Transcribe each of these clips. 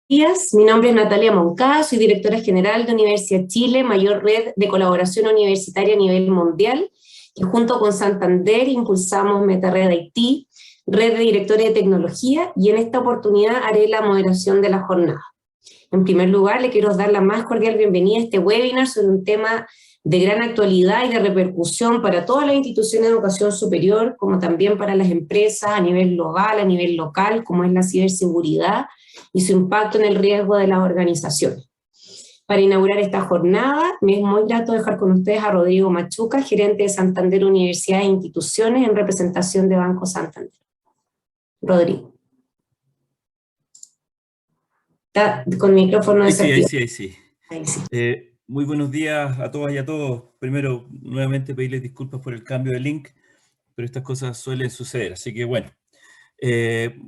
días, mi nombre es Natalia Moncada, soy directora general de Universidad Chile, mayor red de colaboración universitaria a nivel mundial, que junto con Santander impulsamos MetaRed Haití, red de directores de tecnología, y en esta oportunidad haré la moderación de la jornada. En primer lugar, le quiero dar la más cordial bienvenida a este webinar sobre un tema de gran actualidad y de repercusión para todas las instituciones de educación superior, como también para las empresas a nivel global, a nivel local, como es la ciberseguridad y su impacto en el riesgo de las organizaciones. Para inaugurar esta jornada, me es muy grato dejar con ustedes a Rodrigo Machuca, gerente de Santander Universidad e Instituciones en representación de Banco Santander. Rodrigo. Está con micrófono desactivado. Ahí sí. Muy buenos días a todas y a todos. Primero, nuevamente pedirles disculpas por el cambio de link, pero estas cosas suelen suceder, así que bueno.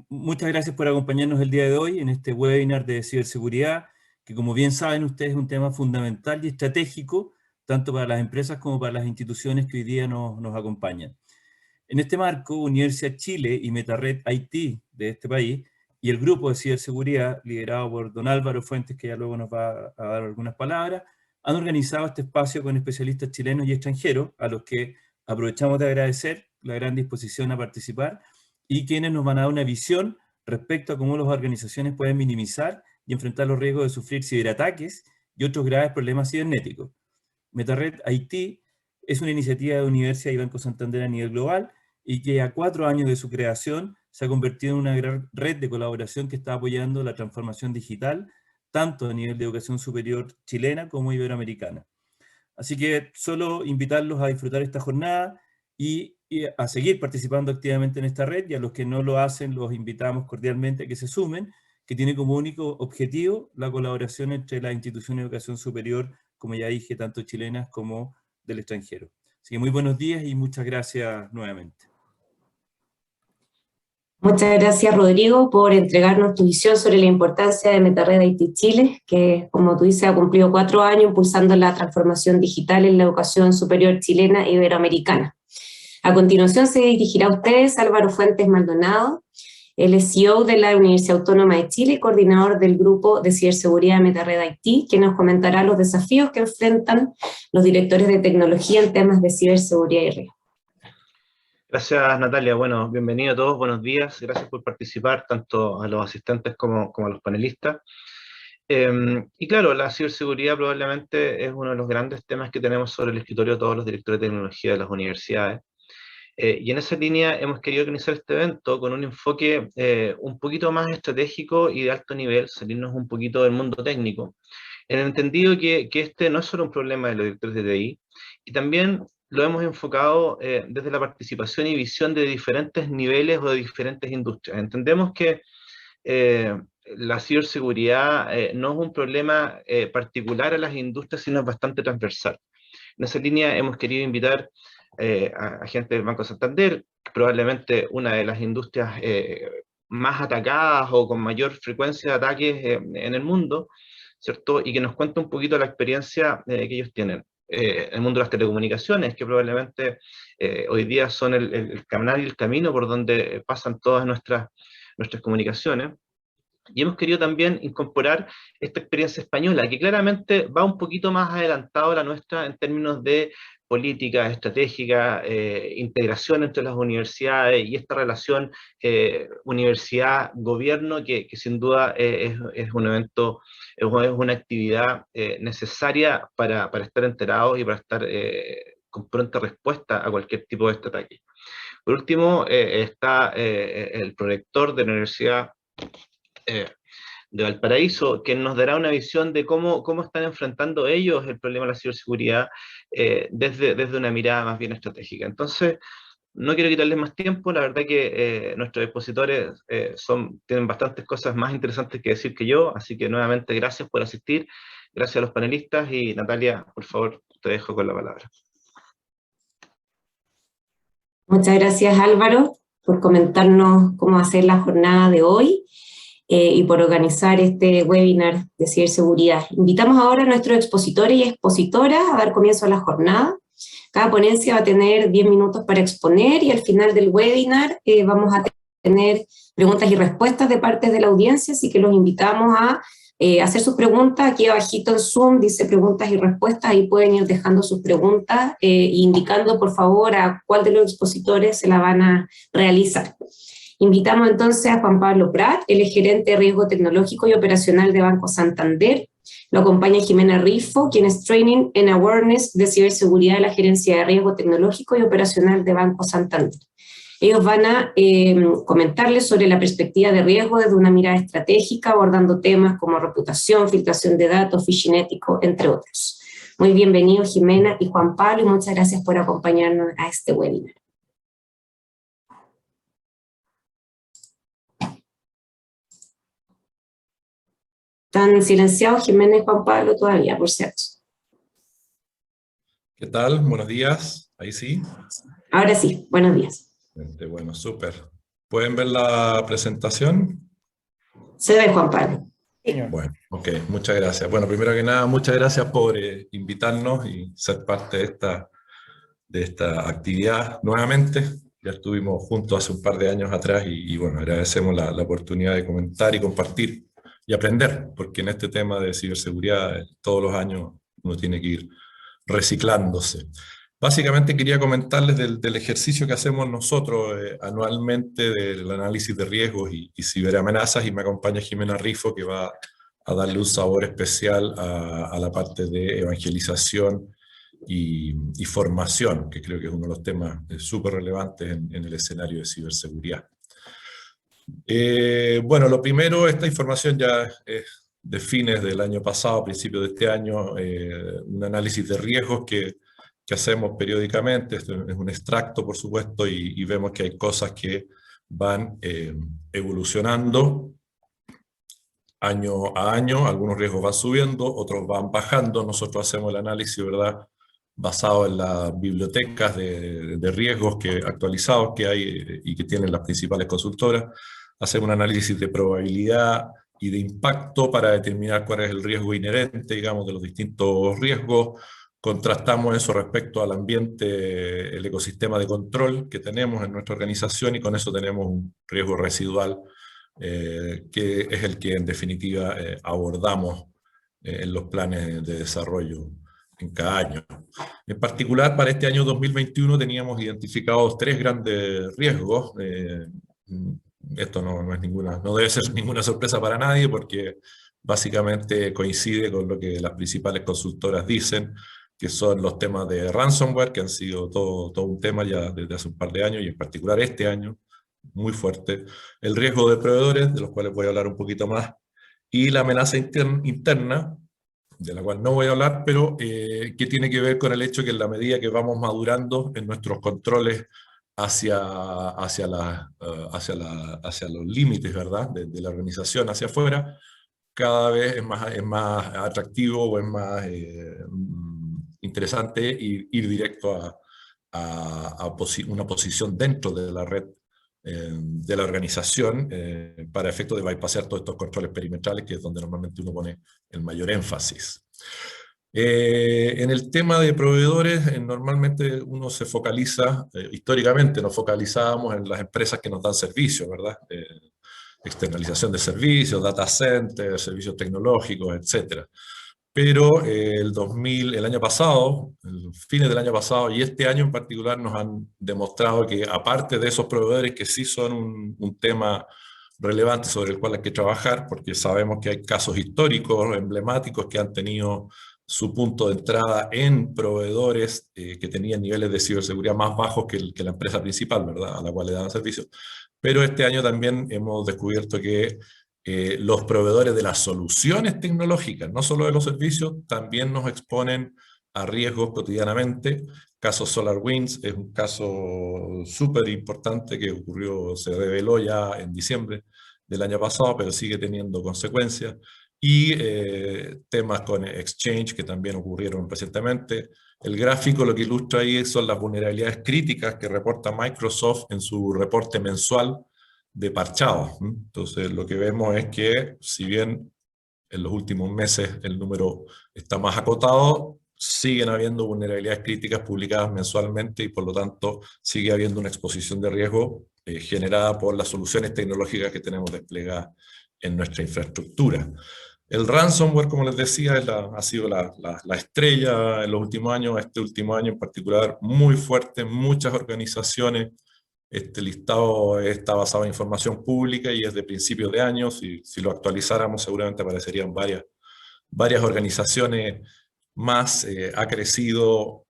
Muchas gracias por acompañarnos el día de hoy en este webinar de ciberseguridad, que como bien saben ustedes es un tema fundamental y estratégico, tanto para las empresas como para las instituciones que hoy día nos acompañan. En este marco, Universidad Chile y MetaRed Haití de este país, y el grupo de ciberseguridad, liderado por don Álvaro Fuentes, que ya luego nos va a dar algunas palabras, han organizado este espacio con especialistas chilenos y extranjeros, a los que aprovechamos de agradecer la gran disposición a participar, y quienes nos van a dar una visión respecto a cómo las organizaciones pueden minimizar y enfrentar los riesgos de sufrir ciberataques y otros graves problemas cibernéticos. MetaRed Haití es una iniciativa de Universidad y Banco Santander a nivel global, y que a 4 años de su creación se ha convertido en una gran red de colaboración que está apoyando la transformación digital, tanto a nivel de educación superior chilena como iberoamericana. Así que solo invitarlos a disfrutar esta jornada y a seguir participando activamente en esta red, y a los que no lo hacen los invitamos cordialmente a que se sumen, que tiene como único objetivo la colaboración entre las instituciones de educación superior, como ya dije, tanto chilenas como del extranjero. Así que muy buenos días y muchas gracias nuevamente. Muchas gracias, Rodrigo, por entregarnos tu visión sobre la importancia de MetaRed Haití Chile, que, como tú dices, ha cumplido 4 años impulsando la transformación digital en la educación superior chilena e iberoamericana. A continuación se dirigirá a ustedes Álvaro Fuentes Maldonado. Él es CEO de la Universidad Autónoma de Chile y coordinador del grupo de ciberseguridad de MetaRed Haití, que nos comentará los desafíos que enfrentan los directores de tecnología en temas de ciberseguridad y riesgo. Gracias, Natalia. Bueno, bienvenido a todos, buenos días. Gracias por participar, tanto a los asistentes como a los panelistas. Y claro, la ciberseguridad probablemente es uno de los grandes temas que tenemos sobre el escritorio de todos los directores de tecnología de las universidades. Y en esa línea hemos querido organizar este evento con un enfoque un poquito más estratégico y de alto nivel, salirnos un poquito del mundo técnico, en el entendido que este no es solo un problema de los directores de TI, y también lo hemos enfocado desde la participación y visión de diferentes niveles o de diferentes industrias. Entendemos que la ciberseguridad no es un problema particular a las industrias, sino es bastante transversal. En esa línea hemos querido invitar a gente del Banco Santander, probablemente una de las industrias más atacadas o con mayor frecuencia de ataques en el mundo, ¿cierto? Y que nos cuente un poquito la experiencia que ellos tienen. El mundo de las telecomunicaciones, que probablemente hoy día son el canal y el camino por donde pasan todas nuestras comunicaciones. Y hemos querido también incorporar esta experiencia española, que claramente va un poquito más adelantado a la nuestra en términos de política estratégica, integración entre las universidades y esta relación universidad-gobierno, que sin duda es un evento, es una actividad necesaria para estar enterados y para estar con pronta respuesta a cualquier tipo de este ataque. Por último, está el prorector de la Universidad de Valparaíso, que nos dará una visión de cómo están enfrentando ellos el problema de la ciberseguridad desde una mirada más bien estratégica. Entonces, no quiero quitarles más tiempo, la verdad que nuestros expositores tienen bastantes cosas más interesantes que decir que yo, así que nuevamente gracias por asistir, gracias a los panelistas, y Natalia, por favor, te dejo con la palabra. Muchas gracias, Álvaro, por comentarnos cómo va a ser la jornada de hoy y por organizar este webinar de ciberseguridad. Invitamos ahora a nuestros expositores y expositoras a dar comienzo a la jornada. Cada ponencia va a tener 10 minutos para exponer, y al final del webinar vamos a tener preguntas y respuestas de parte de la audiencia, así que los invitamos a hacer sus preguntas. Aquí abajito en Zoom dice preguntas y respuestas, ahí pueden ir dejando sus preguntas, indicando por favor a cuál de los expositores se la van a realizar. Invitamos entonces a Juan Pablo Prat, él es gerente de riesgo tecnológico y operacional de Banco Santander. Lo acompaña Jimena Rifo, quien es Training and Awareness de Ciberseguridad de la Gerencia de Riesgo Tecnológico y Operacional de Banco Santander. Ellos van a comentarles sobre la perspectiva de riesgo desde una mirada estratégica, abordando temas como reputación, filtración de datos, phishing ético, entre otros. Muy bienvenidos Jimena y Juan Pablo, y muchas gracias por acompañarnos a este webinar. ¿Están silenciados Jimena y Juan Pablo todavía, por cierto? ¿Qué tal? Buenos días. Ahí sí. Ahora sí, buenos días. Bueno, súper. ¿Pueden ver la presentación? Se ve, Juan Pablo. Bueno, ok, muchas gracias. Bueno, primero que nada, muchas gracias por invitarnos y ser parte de esta actividad nuevamente. Ya estuvimos juntos hace un par de años atrás y bueno, agradecemos la oportunidad de comentar y compartir y aprender, porque en este tema de ciberseguridad todos los años uno tiene que ir reciclándose. Básicamente quería comentarles del ejercicio que hacemos nosotros anualmente del análisis de riesgos y ciberamenazas, y me acompaña Jimena Rifo, que va a darle un sabor especial a la parte de evangelización y formación, que creo que es uno de los temas súper relevantes en el escenario de ciberseguridad. Bueno, lo primero, esta información ya es de fines del año pasado, principios de este año, un análisis de riesgos que hacemos periódicamente. Esto es un extracto, por supuesto, y vemos que hay cosas que van evolucionando año a año. Algunos riesgos van subiendo, otros van bajando. Nosotros hacemos el análisis, ¿verdad?, basado en las bibliotecas de riesgos actualizados que hay y que tienen las principales consultoras. Hacemos un análisis de probabilidad y de impacto para determinar cuál es el riesgo inherente, digamos, de los distintos riesgos. Contrastamos eso respecto al ambiente, el ecosistema de control que tenemos en nuestra organización, y con eso tenemos un riesgo residual que es el que en definitiva abordamos en los planes de desarrollo en cada año. En particular, para este año 2021 teníamos identificados 3 grandes riesgos. Esto no debe ser ninguna sorpresa para nadie, porque básicamente coincide con lo que las principales consultoras dicen, que son los temas de ransomware, que han sido todo un tema ya desde hace un par de años, y en particular este año, muy fuerte. El riesgo de proveedores, de los cuales voy a hablar un poquito más, y la amenaza interna, de la cual no voy a hablar, pero que tiene que ver con el hecho que en la medida que vamos madurando en nuestros controles hacia los límites, ¿verdad?, de la organización hacia afuera, cada vez es más atractivo o es más interesante ir directo a una posición dentro de la red de la organización para efecto de bypassar todos estos controles perimetrales, que es donde normalmente uno pone el mayor énfasis. En el tema de proveedores, normalmente uno se focaliza, históricamente nos focalizábamos en las empresas que nos dan servicios, ¿verdad? Externalización de servicios, data centers, servicios tecnológicos, etc. Pero el año pasado, fines del año pasado y este año en particular, nos han demostrado que aparte de esos proveedores que sí son un tema relevante sobre el cual hay que trabajar, porque sabemos que hay casos históricos, emblemáticos, que han tenido su punto de entrada en proveedores que tenían niveles de ciberseguridad más bajos que la empresa principal, ¿verdad?, a la cual le daban servicios. Pero este año también hemos descubierto que los proveedores de las soluciones tecnológicas, no solo de los servicios, también nos exponen a riesgos cotidianamente. Caso SolarWinds es un caso súper importante que se reveló ya en diciembre del año pasado, pero sigue teniendo consecuencias. Y temas con Exchange que también ocurrieron recientemente. El gráfico lo que ilustra ahí son las vulnerabilidades críticas que reporta Microsoft en su reporte mensual de parchado. Entonces lo que vemos es que, si bien en los últimos meses el número está más acotado, siguen habiendo vulnerabilidades críticas publicadas mensualmente, y por lo tanto sigue habiendo una exposición de riesgo generada por las soluciones tecnológicas que tenemos desplegadas en nuestra infraestructura. El ransomware, como les decía, ha sido la estrella en los últimos años, este último año en particular, muy fuerte. Muchas organizaciones. Este listado está basado en información pública y es de principios de año. Si lo actualizáramos, seguramente aparecerían varias organizaciones más. Ha crecido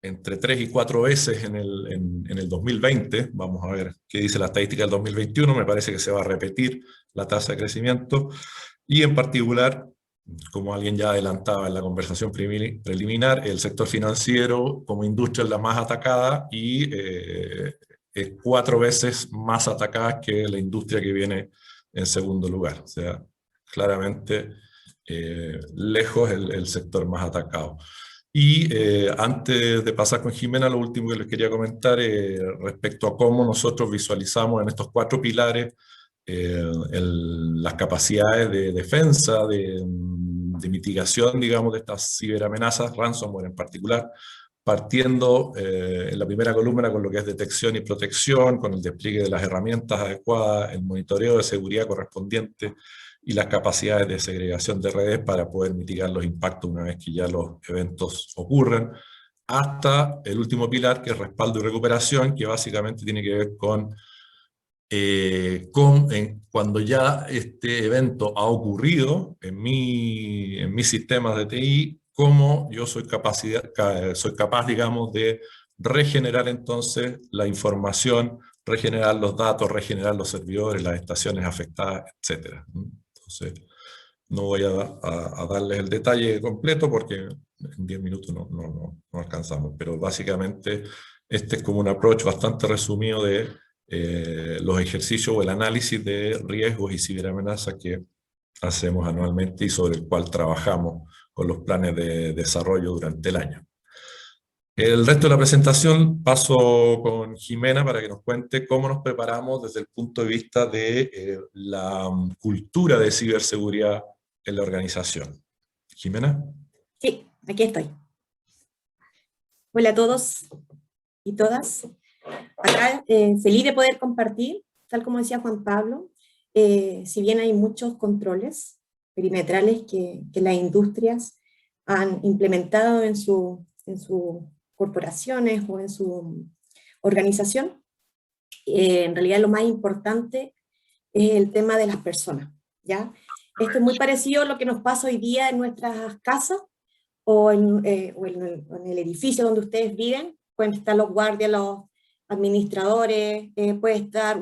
entre 3 y 4 veces en el 2020. Vamos a ver qué dice la estadística del 2021. Me parece que se va a repetir la tasa de crecimiento. Y en particular, como alguien ya adelantaba en la conversación preliminar, el sector financiero como industria es la más atacada y es 4 veces más atacada que la industria que viene en segundo lugar. O sea, claramente lejos el sector más atacado. Y antes de pasar con Jimena, lo último que les quería comentar respecto a cómo nosotros visualizamos en estos 4 pilares las capacidades de defensa, de mitigación, digamos, de estas ciberamenazas, ransomware en particular, partiendo en la primera columna con lo que es detección y protección, con el despliegue de las herramientas adecuadas, el monitoreo de seguridad correspondiente y las capacidades de segregación de redes para poder mitigar los impactos una vez que ya los eventos ocurren, hasta el último pilar, que es respaldo y recuperación, que básicamente tiene que ver con cuando ya este evento ha ocurrido en mis sistemas de TI, cómo yo soy capaz, digamos, de regenerar entonces la información, regenerar los datos, regenerar los servidores, las estaciones afectadas, etc. Entonces, no voy a darles el detalle completo porque en 10 minutos no alcanzamos, pero básicamente este es como un approach bastante resumido de los ejercicios o el análisis de riesgos y ciberamenazas que hacemos anualmente y sobre el cual trabajamos con los planes de desarrollo durante el año. El resto de la presentación paso con Jimena para que nos cuente cómo nos preparamos desde el punto de vista de la cultura de ciberseguridad en la organización. ¿Jimena? Sí, aquí estoy. Hola a todos y todas. Acá feliz de poder compartir, tal como decía Juan Pablo, si bien hay muchos controles perimetrales que las industrias han implementado en sus corporaciones o en su organización, en realidad lo más importante es el tema de las personas, ¿ya? Esto es muy parecido a lo que nos pasa hoy día en nuestras casas o en el edificio donde ustedes viven. Pueden estar los guardias, los administradores, puede estar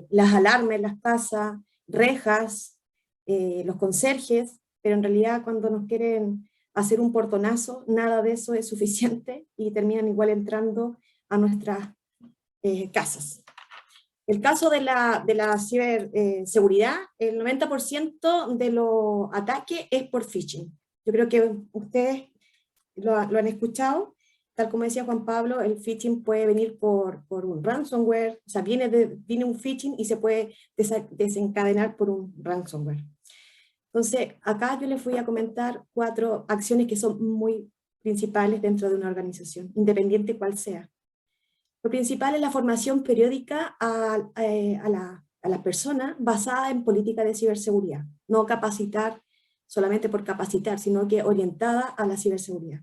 las alarmas en las casas, rejas, los conserjes, pero en realidad cuando nos quieren hacer un portonazo, nada de eso es suficiente y terminan igual entrando a nuestras casas. El caso de la ciberseguridad, el 90% de los ataques es por phishing. Yo creo que ustedes lo han escuchado. Tal como decía Juan Pablo, el phishing puede venir por un ransomware, o sea, viene un phishing y se puede desencadenar por un ransomware. Entonces, acá yo les voy a comentar 4 acciones que son muy principales dentro de una organización, independiente cuál sea. Lo principal es la formación periódica a la persona basada en política de ciberseguridad, no capacitar solamente por capacitar, sino que orientada a la ciberseguridad.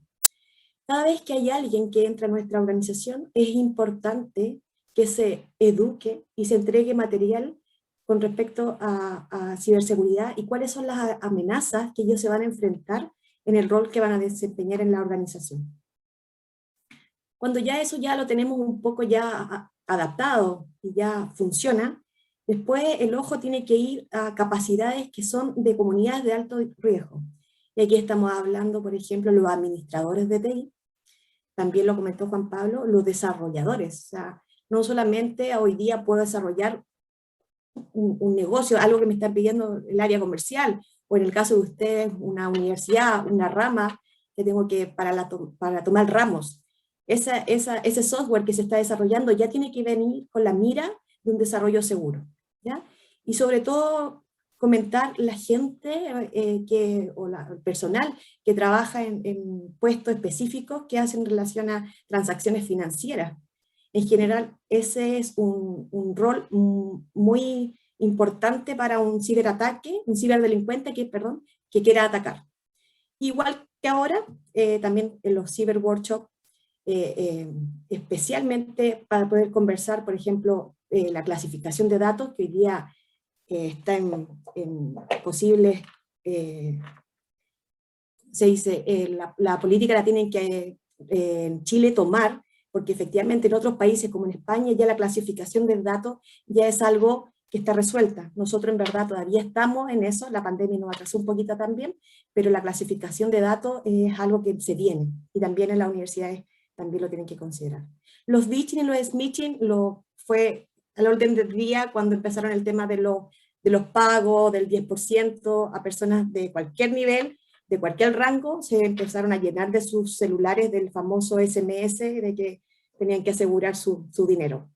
Cada vez que hay alguien que entra a nuestra organización, es importante que se eduque y se entregue material con respecto a ciberseguridad y cuáles son las amenazas que ellos se van a enfrentar en el rol que van a desempeñar en la organización. Cuando ya eso ya lo tenemos un poco ya adaptado y ya funciona, después el ojo tiene que ir a capacidades que son de comunidades de alto riesgo. Y aquí estamos hablando, por ejemplo, los administradores de TI, también lo comentó Juan Pablo, los desarrolladores. O sea, no solamente hoy día puedo desarrollar un negocio, algo que me está pidiendo el área comercial, o en el caso de ustedes, una universidad, una rama, que tengo que, para tomar ramos. Ese software que se está desarrollando ya tiene que venir con la mira de un desarrollo seguro, ¿ya? Y sobre todo comentar la gente el personal que trabaja en puestos específicos que hacen relación a transacciones financieras. En general, ese es un rol muy importante para un ciberataque, un ciberdelincuente que quiera atacar. Igual que ahora, también en los ciberworkshops, especialmente para poder conversar, por ejemplo, la clasificación de datos, que hoy día está en posibles, se dice, la política la tienen que en Chile tomar, porque efectivamente en otros países como en España ya la clasificación de datos ya es algo que está resuelta. Nosotros en verdad todavía estamos en eso, la pandemia nos atrasó un poquito también, pero la clasificación de datos es algo que se viene, y también en las universidades también lo tienen que considerar. Los phishing y los smishing fue al orden del día cuando empezaron el tema de los pagos del 10% a personas de cualquier nivel, de cualquier rango, se empezaron a llenar de sus celulares del famoso SMS, de que tenían que asegurar su dinero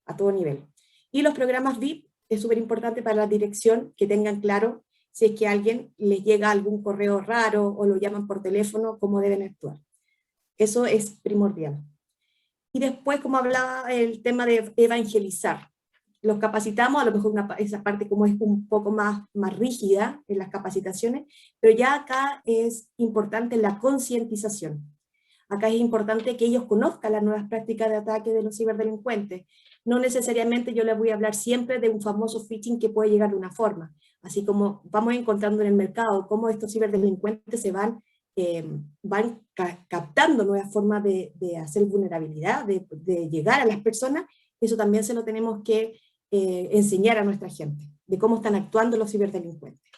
a todo nivel. Y los programas VIP es súper importante para la dirección que tengan claro si es que a alguien les llega algún correo raro o lo llaman por teléfono, cómo deben actuar. Eso es primordial. Y después, como hablaba, el tema de evangelizar. Los capacitamos, a lo mejor esa parte como es un poco más rígida en las capacitaciones, pero ya acá es importante la concientización. Acá es importante que ellos conozcan las nuevas prácticas de ataque de los ciberdelincuentes. No necesariamente yo les voy a hablar siempre de un famoso phishing que puede llegar de una forma, así como vamos encontrando en el mercado cómo estos ciberdelincuentes se van captando nuevas formas de hacer vulnerabilidad, de llegar a las personas. Eso también se lo tenemos que enseñar a nuestra gente, de cómo están actuando los ciberdelincuentes.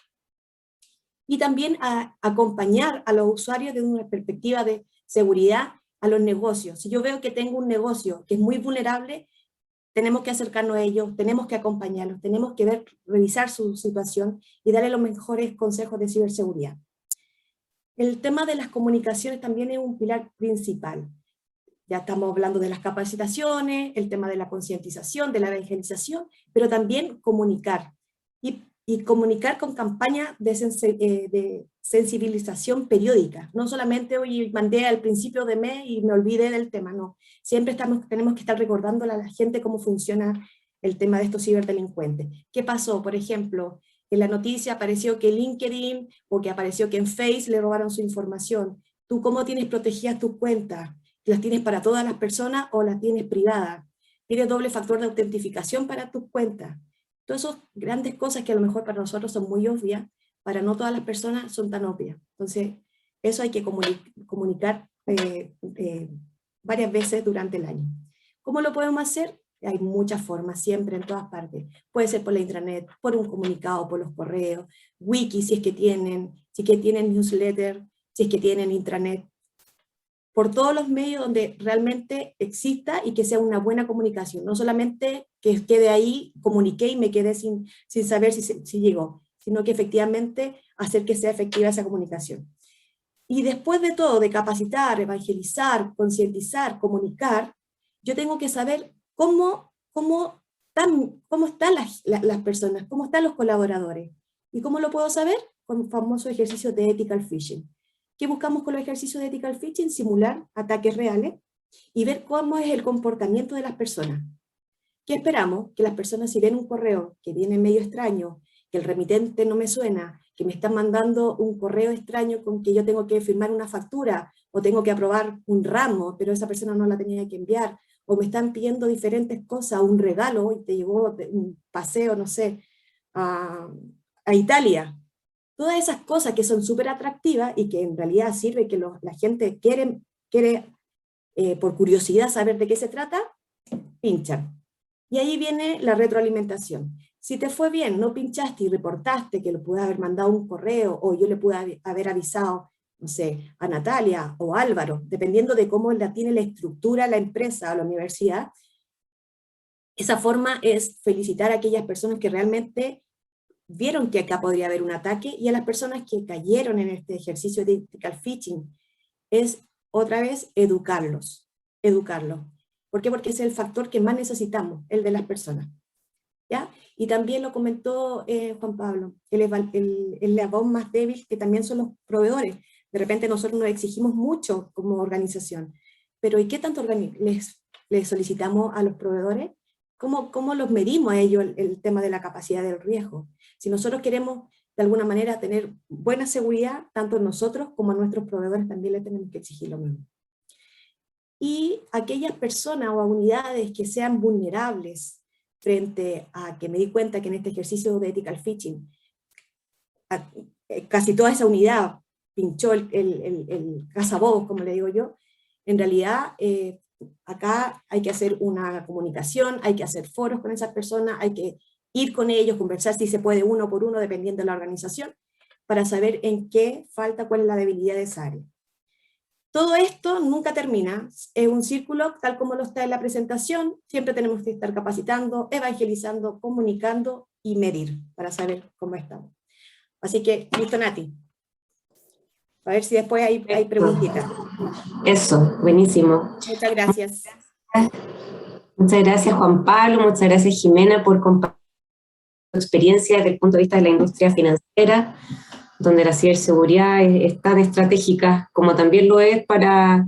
Y también acompañar a los usuarios desde una perspectiva de seguridad a los negocios. Si yo veo que tengo un negocio que es muy vulnerable, tenemos que acercarnos a ellos, tenemos que acompañarlos, tenemos que revisar su situación y darle los mejores consejos de ciberseguridad. El tema de las comunicaciones también es un pilar principal. Ya estamos hablando de las capacitaciones, el tema de la concientización, de la evangelización, pero también comunicar. Y comunicar con campañas de sensibilización periódica. No solamente hoy mandé al principio de mes y me olvidé del tema, no. Siempre tenemos que estar recordando a la gente cómo funciona el tema de estos ciberdelincuentes. ¿Qué pasó? Por ejemplo, en la noticia apareció que LinkedIn o que apareció que en Face le robaron su información. ¿Tú cómo tienes protegidas tus cuentas? ¿Las tienes para todas las personas o las tienes privadas? ¿Tienes doble factor de autentificación para tus cuentas? Todas esas grandes cosas que a lo mejor para nosotros son muy obvias, para no todas las personas son tan obvias. Entonces, eso hay que comunicar varias veces durante el año. ¿Cómo lo podemos hacer? Hay muchas formas, siempre, en todas partes. Puede ser por la intranet, por un comunicado, por los correos, wiki si es que tienen newsletter, si es que tienen intranet, por todos los medios donde realmente exista y que sea una buena comunicación, no solamente que quede ahí, comuniqué y me quedé sin saber si llegó, sino que efectivamente hacer que sea efectiva esa comunicación. Y después de todo, de capacitar, evangelizar, concientizar, comunicar, yo tengo que saber cómo están las personas, cómo están los colaboradores. ¿Y cómo lo puedo saber? Con un famoso ejercicio de ethical phishing. ¿Qué buscamos con los ejercicios de ethical phishing? Simular ataques reales y ver cómo es el comportamiento de las personas. ¿Qué esperamos? Que las personas, si ven un correo que viene medio extraño, que el remitente no me suena, que me están mandando un correo extraño con que yo tengo que firmar una factura, o tengo que aprobar un ramo, pero esa persona no la tenía que enviar, o me están pidiendo diferentes cosas, un regalo, y te llegó un paseo, no sé, a Italia. Todas esas cosas que son súper atractivas y que en realidad sirve que la gente quiere por curiosidad saber de qué se trata, pinchan. Y ahí viene la retroalimentación. Si te fue bien, no pinchaste y reportaste que le pude haber mandado un correo o yo le pude haber avisado, no sé, a Natalia o a Álvaro, dependiendo de cómo tiene la estructura la empresa o la universidad, esa forma es felicitar a aquellas personas que realmente vieron que acá podría haber un ataque, y a las personas que cayeron en este ejercicio de ethical phishing, es otra vez educarlos. ¿Por qué? Porque es el factor que más necesitamos, el de las personas. ¿Ya? Y también lo comentó Juan Pablo, el eslabón más débil que también son los proveedores. De repente nosotros nos exigimos mucho como organización, pero ¿y qué tanto les solicitamos a los proveedores? ¿Cómo los medimos a ellos el tema de la capacidad del riesgo? Si nosotros queremos de alguna manera tener buena seguridad, tanto nosotros como a nuestros proveedores también le tenemos que exigir lo mismo. Y aquellas personas o unidades que sean vulnerables frente a que me di cuenta que en este ejercicio de ethical phishing, casi toda esa unidad pinchó el cazabobos, como le digo yo, en realidad acá hay que hacer una comunicación, hay que hacer foros con esas personas, hay que ir con ellos, conversar si se puede uno por uno, dependiendo de la organización, para saber en qué falta, cuál es la debilidad de esa área. Todo esto nunca termina, es un círculo tal como lo está en la presentación, siempre tenemos que estar capacitando, evangelizando, comunicando y medir para saber cómo estamos. Así que, listo, Nati. A ver si después hay preguntitas. Eso, buenísimo. Muchas gracias. Muchas gracias, Juan Pablo, muchas gracias, Jimena, por compartir tu experiencia desde el punto de vista de la industria financiera, donde la ciberseguridad es tan estratégica como también lo es para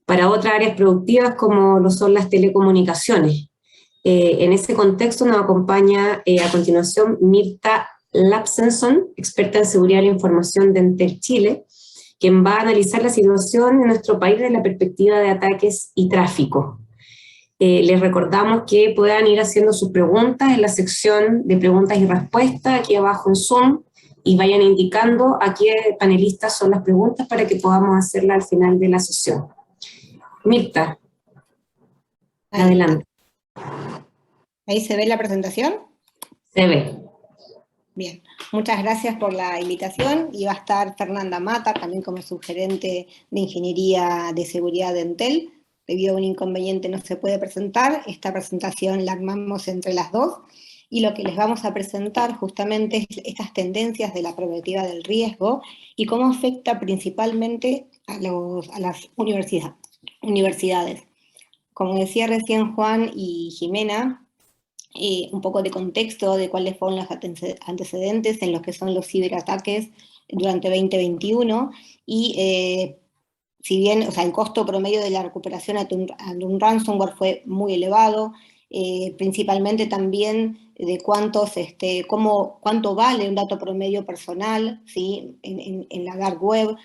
otras áreas productivas como lo son las telecomunicaciones. En ese contexto nos acompaña a continuación Mirta Lapsenson, experta en seguridad de la información de Entel Chile, quien va a analizar la situación en nuestro país desde la perspectiva de ataques y tráfico. Les recordamos que puedan ir haciendo sus preguntas en la sección de preguntas y respuestas aquí abajo en Zoom, y vayan indicando a qué panelistas son las preguntas para que podamos hacerlas al final de la sesión. Mirta, adelante. ¿Ahí se ve la presentación? Se ve. Bien, muchas gracias por la invitación, y va a estar Fernanda Mata, también como subgerente de Ingeniería de Seguridad de Entel. Debido a un inconveniente no se puede presentar, esta presentación la armamos entre las dos, y lo que les vamos a presentar justamente es estas tendencias de la perspectiva del riesgo y cómo afecta principalmente a las universidades. Como decía recién Juan y Jimena, un poco de contexto de cuáles fueron los antecedentes en los que son los ciberataques durante 2021, y si bien, o sea, el costo promedio de la recuperación ante un ransomware fue muy elevado, principalmente también de cuánto vale un dato promedio personal, ¿sí? en la dark web.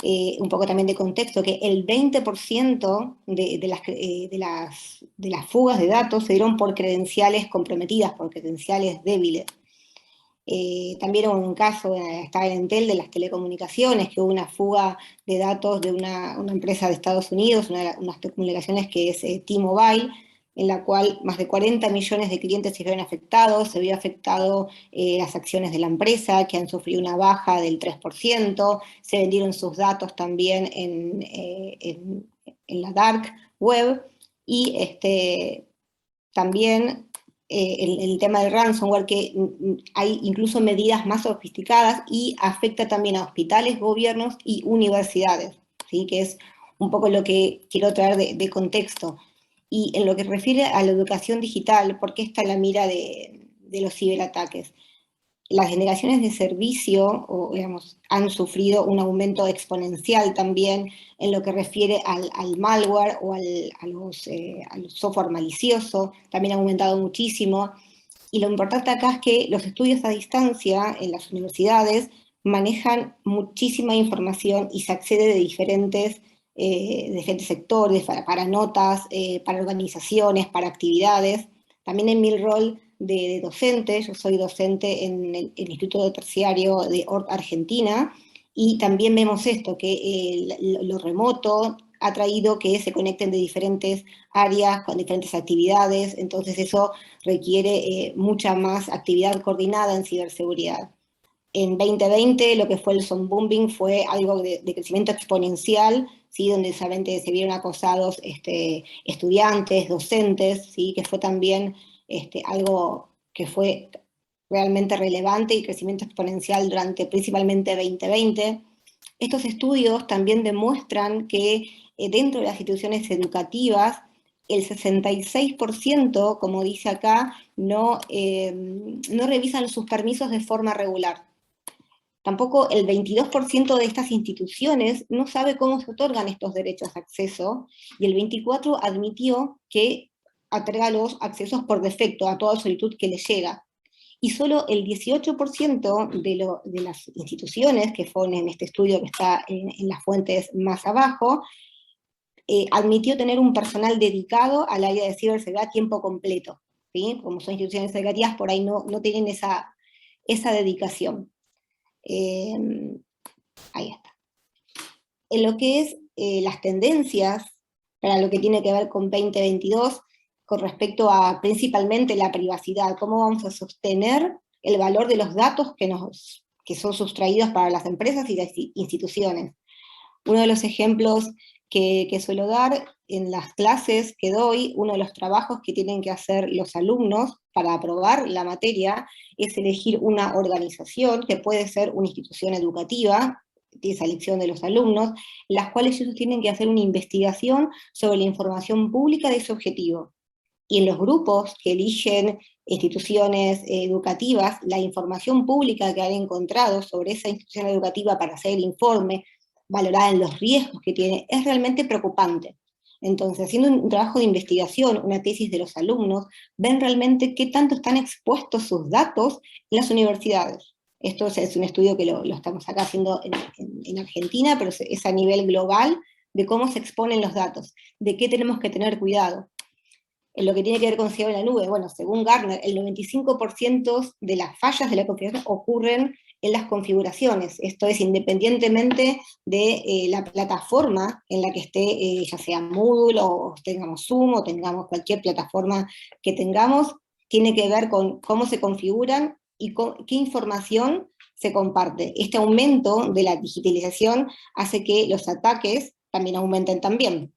Un poco también de contexto, que el 20% de las fugas de datos se dieron por credenciales comprometidas, por credenciales débiles. También hubo un caso, estaba en Entel, de las telecomunicaciones, que hubo una fuga de datos de una empresa de Estados Unidos, unas telecomunicaciones que es T-Mobile, en la cual más de 40 millones de clientes se vieron afectados, se vio afectado las acciones de la empresa, que han sufrido una baja del 3%, se vendieron sus datos también en la dark web, y también el tema del ransomware, que hay incluso medidas más sofisticadas y afecta también a hospitales, gobiernos y universidades, ¿sí? Que es un poco lo que quiero traer de contexto. Y en lo que refiere a la educación digital, ¿por qué está la mira de los ciberataques? Las generaciones de servicio, han sufrido un aumento exponencial también en lo que refiere al malware o al software malicioso, también ha aumentado muchísimo. Y lo importante acá es que los estudios a distancia en las universidades manejan muchísima información y se accede de diferentes sectores, para notas, para organizaciones, para actividades. También en mi rol de docente, yo soy docente en el Instituto Terciario de ORT Argentina, y también vemos esto, que lo remoto ha traído que se conecten de diferentes áreas, con diferentes actividades, entonces eso requiere mucha más actividad coordinada en ciberseguridad. En 2020 lo que fue el zombie fue algo de crecimiento exponencial, ¿sí? Donde solamente se vieron acosados estudiantes, docentes, ¿sí? Que fue también algo que fue realmente relevante y crecimiento exponencial durante principalmente 2020. Estos estudios también demuestran que dentro de las instituciones educativas, el 66%, como dice acá, no revisan sus permisos de forma regular. tampoco el 22% de estas instituciones no sabe cómo se otorgan estos derechos de acceso, y el 24% admitió que otorga los accesos por defecto a toda solicitud que le llega. Y solo el 18% de las instituciones que ponen en este estudio, que está en las fuentes más abajo, admitió tener un personal dedicado al área de ciberseguridad a tiempo completo, ¿sí? Como son instituciones educativas, por ahí no tienen esa dedicación. Ahí está. En lo que es las tendencias, para lo que tiene que ver con 2022, con respecto a principalmente la privacidad, cómo vamos a sostener el valor de los datos que son sustraídos para las empresas y las instituciones. Uno de los ejemplos que suelo dar en las clases que doy, uno de los trabajos que tienen que hacer los alumnos para aprobar la materia es elegir una organización, que puede ser una institución educativa, de esa elección de los alumnos, en las cuales ellos tienen que hacer una investigación sobre la información pública de ese objetivo. Y en los grupos que eligen instituciones educativas, la información pública que han encontrado sobre esa institución educativa para hacer el informe, valorada en los riesgos que tiene, es realmente preocupante. Entonces, haciendo un trabajo de investigación, una tesis de los alumnos, ven realmente qué tanto están expuestos sus datos en las universidades. Esto es un estudio que lo estamos acá haciendo en Argentina, pero es a nivel global, de cómo se exponen los datos, de qué tenemos que tener cuidado. En lo que tiene que ver con seguridad en la nube, bueno, según Gartner, el 95% de las fallas de la configuración ocurren en las configuraciones, esto es independientemente de la plataforma en la que esté, ya sea Moodle o tengamos Zoom o tengamos cualquier plataforma que tengamos, tiene que ver con cómo se configuran y qué información se comparte. Este aumento de la digitalización hace que los ataques también aumenten también.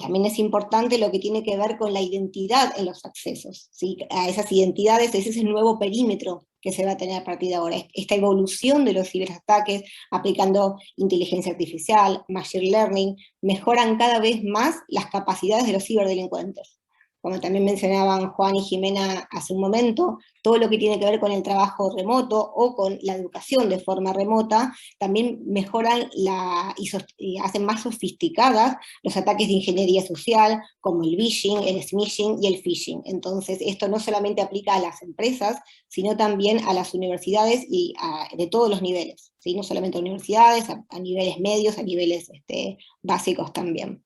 También es importante lo que tiene que ver con la identidad en los accesos, ¿sí? A esas identidades, ese es el nuevo perímetro que se va a tener a partir de ahora. Esta evolución de los ciberataques, aplicando inteligencia artificial, machine learning, mejoran cada vez más las capacidades de los ciberdelincuentes. Como también mencionaban Juan y Jimena hace un momento, todo lo que tiene que ver con el trabajo remoto o con la educación de forma remota, también mejoran y hacen más sofisticadas los ataques de ingeniería social, como el vishing, el smishing y el phishing. Entonces, esto no solamente aplica a las empresas, sino también a las universidades y de todos los niveles, ¿sí? No solamente a universidades, a niveles medios, a niveles básicos también.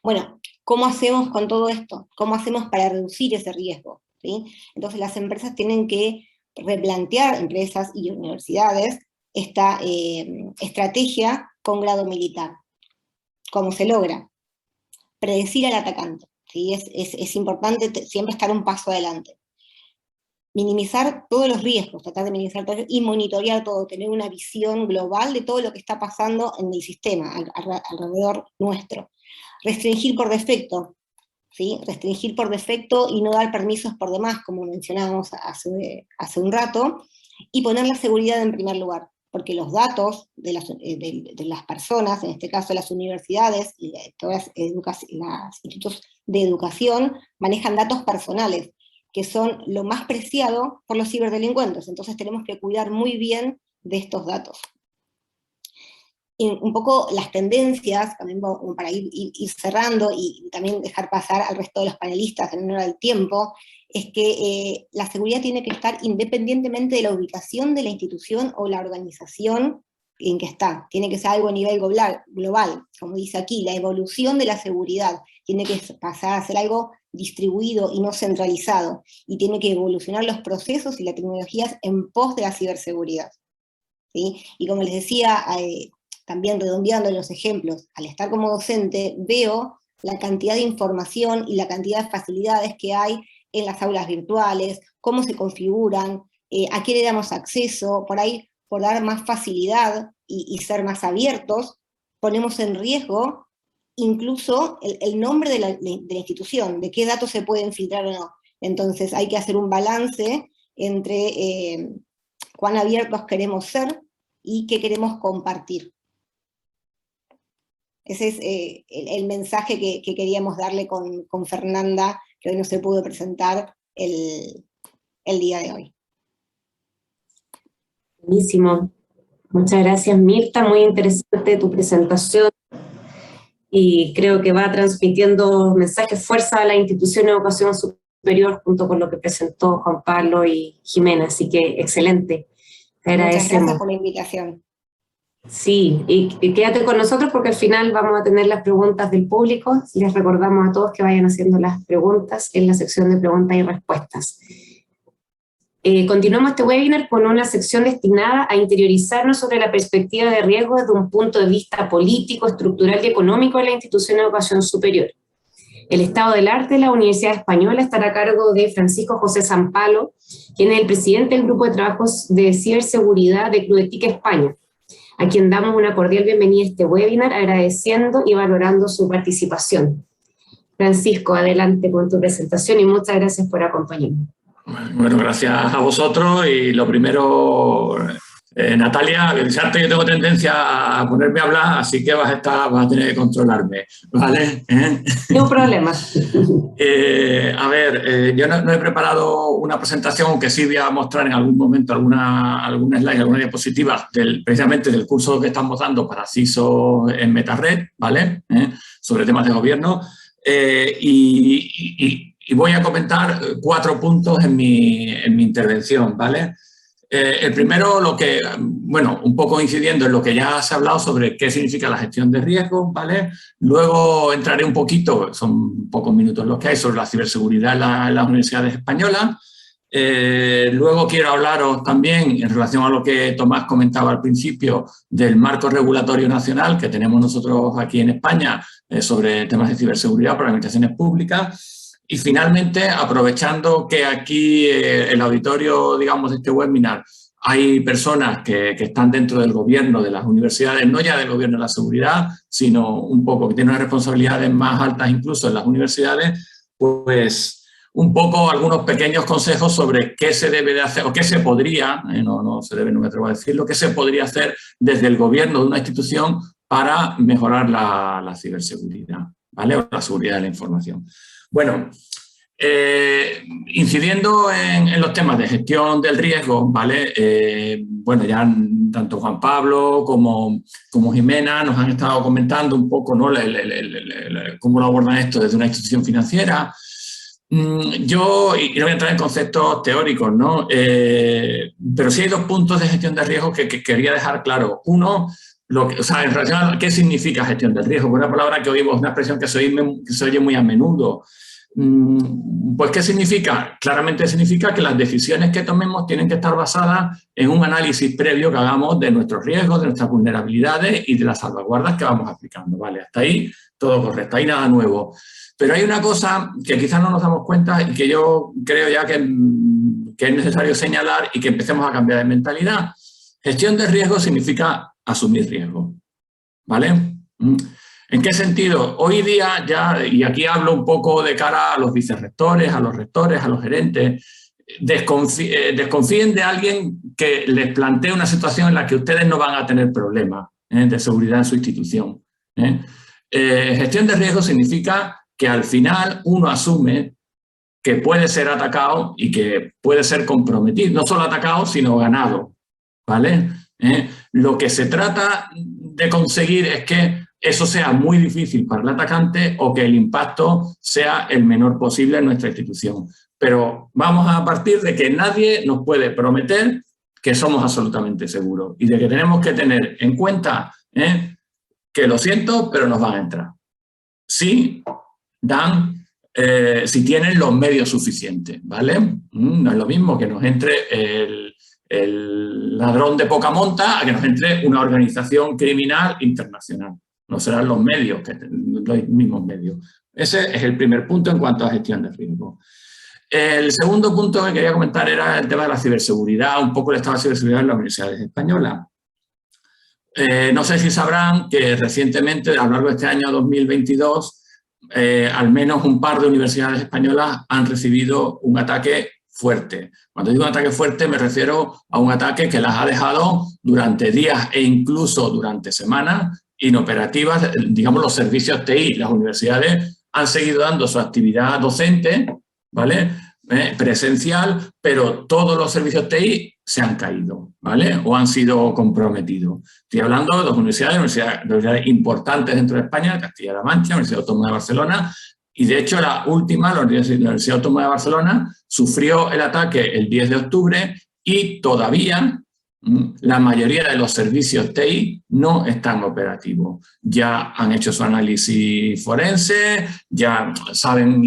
Bueno, ¿cómo hacemos con todo esto? ¿Cómo hacemos para reducir ese riesgo? ¿Sí? Entonces las empresas tienen que replantear, empresas y universidades, esta estrategia con grado militar. ¿Cómo se logra? Predecir al atacante. ¿Sí? Es importante siempre estar un paso adelante. Minimizar todos los riesgos, tratar de minimizar todo y monitorear todo, tener una visión global de todo lo que está pasando en el sistema, alrededor nuestro. Restringir por defecto, ¿sí? Restringir por defecto y no dar permisos por demás, como mencionábamos hace un rato, y poner la seguridad en primer lugar, porque los datos de las personas, en este caso las universidades y todas los institutos de educación, manejan datos personales, que son lo más preciado por los ciberdelincuentes, entonces tenemos que cuidar muy bien de estos datos. Y un poco las tendencias, también para ir cerrando y también dejar pasar al resto de los panelistas en honor al tiempo, es que la seguridad tiene que estar independientemente de la ubicación de la institución o la organización en que está. Tiene que ser algo a nivel global, como dice aquí, la evolución de la seguridad tiene que pasar a ser algo distribuido y no centralizado, y tiene que evolucionar los procesos y las tecnologías en pos de la ciberseguridad. ¿Sí? Y como les decía, también redondeando los ejemplos, al estar como docente, veo la cantidad de información y la cantidad de facilidades que hay en las aulas virtuales, cómo se configuran, a qué le damos acceso, por ahí, por dar más facilidad y ser más abiertos, ponemos en riesgo incluso el nombre de la institución, de qué datos se pueden filtrar o no. Entonces hay que hacer un balance entre cuán abiertos queremos ser y qué queremos compartir. Ese es el mensaje que queríamos darle con Fernanda, que hoy no se pudo presentar el día de hoy. Buenísimo. Muchas gracias, Mirta. Muy interesante tu presentación y creo que va transmitiendo mensajes fuerza a la institución de educación superior junto con lo que presentó Juan Pablo y Jimena. Así que excelente. Te agradecemos. Muchas gracias por la invitación. Sí, y quédate con nosotros porque al final vamos a tener las preguntas del público. Les recordamos a todos que vayan haciendo las preguntas en la sección de preguntas y respuestas. Continuamos este webinar con una sección destinada a interiorizarnos sobre la perspectiva de riesgo desde un punto de vista político, estructural y económico de la institución de educación superior. El estado del arte de la Universidad Española estará a cargo de Francisco José Zampalo, quien es el presidente del Grupo de Trabajos de Ciberseguridad de Clubetica España, a quien damos una cordial bienvenida a este webinar, agradeciendo y valorando su participación. Francisco, adelante con tu presentación y muchas gracias por acompañarnos. Bueno, gracias a vosotros y lo primero, Natalia, avisarte que tengo tendencia a ponerme a hablar, así que vas a tener que controlarme, ¿vale? No problema. A ver, yo no he preparado una presentación, aunque sí voy a mostrar en algún momento alguna slide, alguna diapositiva precisamente del curso que estamos dando para CISO en Metared, ¿vale? Sobre temas de gobierno. Y voy a comentar 4 puntos en mi intervención, ¿vale? El primero, bueno, un poco incidiendo en lo que ya se ha hablado sobre qué significa la gestión de riesgos, ¿vale? Luego entraré un poquito, son pocos minutos los que hay, sobre la ciberseguridad en las universidades españolas. Luego quiero hablaros también, en relación a lo que Tomás comentaba al principio, del marco regulatorio nacional que tenemos nosotros aquí en España sobre temas de ciberseguridad para las administraciones públicas. Y finalmente, aprovechando que aquí el auditorio, digamos, de este webinar, hay personas que están dentro del gobierno de las universidades, no ya del gobierno de la seguridad, sino un poco que tienen unas responsabilidades más altas incluso en las universidades, pues un poco algunos pequeños consejos sobre qué se debe de hacer, o qué se podría, no se debe, no me atrevo a decirlo, qué se podría hacer desde el gobierno de una institución para mejorar la ciberseguridad, ¿vale? O la seguridad de la información. Bueno, incidiendo en los temas de gestión del riesgo, ¿vale? Bueno, ya tanto Juan Pablo como Jimena nos han estado comentando un poco, ¿no? Cómo lo abordan esto desde una institución financiera. Yo, y no voy a entrar en conceptos teóricos, ¿no? Pero sí hay 2 puntos de gestión de riesgo que quería dejar claro. Uno, o sea, en relación a qué significa gestión del riesgo, una palabra que oímos, una expresión que se oye muy a menudo. Pues, ¿qué significa? Claramente significa que las decisiones que tomemos tienen que estar basadas en un análisis previo que hagamos de nuestros riesgos, de nuestras vulnerabilidades y de las salvaguardas que vamos aplicando, ¿vale? Hasta ahí todo correcto, ahí nada nuevo. Pero hay una cosa que quizás no nos damos cuenta y que yo creo ya que es necesario señalar y que empecemos a cambiar de mentalidad. Gestión de riesgo significa asumir riesgo, ¿vale? ¿En qué sentido? Hoy día ya, y aquí hablo un poco de cara a los vicerrectores, a los rectores, a los gerentes, desconfíen de alguien que les plantee una situación en la que ustedes no van a tener problemas de seguridad en su institución. Gestión de riesgo significa que al final uno asume que puede ser atacado y que puede ser comprometido, no solo atacado, sino ganado, ¿vale? Lo que se trata de conseguir es que eso sea muy difícil para el atacante o que el impacto sea el menor posible en nuestra institución. Pero vamos a partir de que nadie nos puede prometer que somos absolutamente seguros y de que tenemos que tener en cuenta que lo siento, pero nos van a entrar. Si tienen los medios suficientes, ¿vale? No es lo mismo que nos entre el ladrón de poca monta a que nos entre una organización criminal internacional. No serán los medios, los mismos medios. Ese es el primer punto en cuanto a gestión de riesgo. El segundo punto que quería comentar era el tema de la ciberseguridad, un poco el estado de ciberseguridad en las universidades españolas. No sé si sabrán que recientemente, a lo largo de este año 2022, al menos un par de universidades españolas han recibido un ataque fuerte. Cuando digo un ataque fuerte me refiero a un ataque que las ha dejado durante días e incluso durante semanas inoperativas, digamos, los servicios TI. Las universidades han seguido dando su actividad docente, ¿vale? presencial, pero todos los servicios TI se han caído, ¿vale? O han sido comprometidos. Estoy hablando de dos universidades importantes dentro de España, Castilla-La Mancha, la Universidad Autónoma de Barcelona, y de hecho la última, la Universidad Autónoma de Barcelona, sufrió el ataque el 10 de octubre y todavía la mayoría de los servicios TI no están operativos. Ya han hecho su análisis forense, ya saben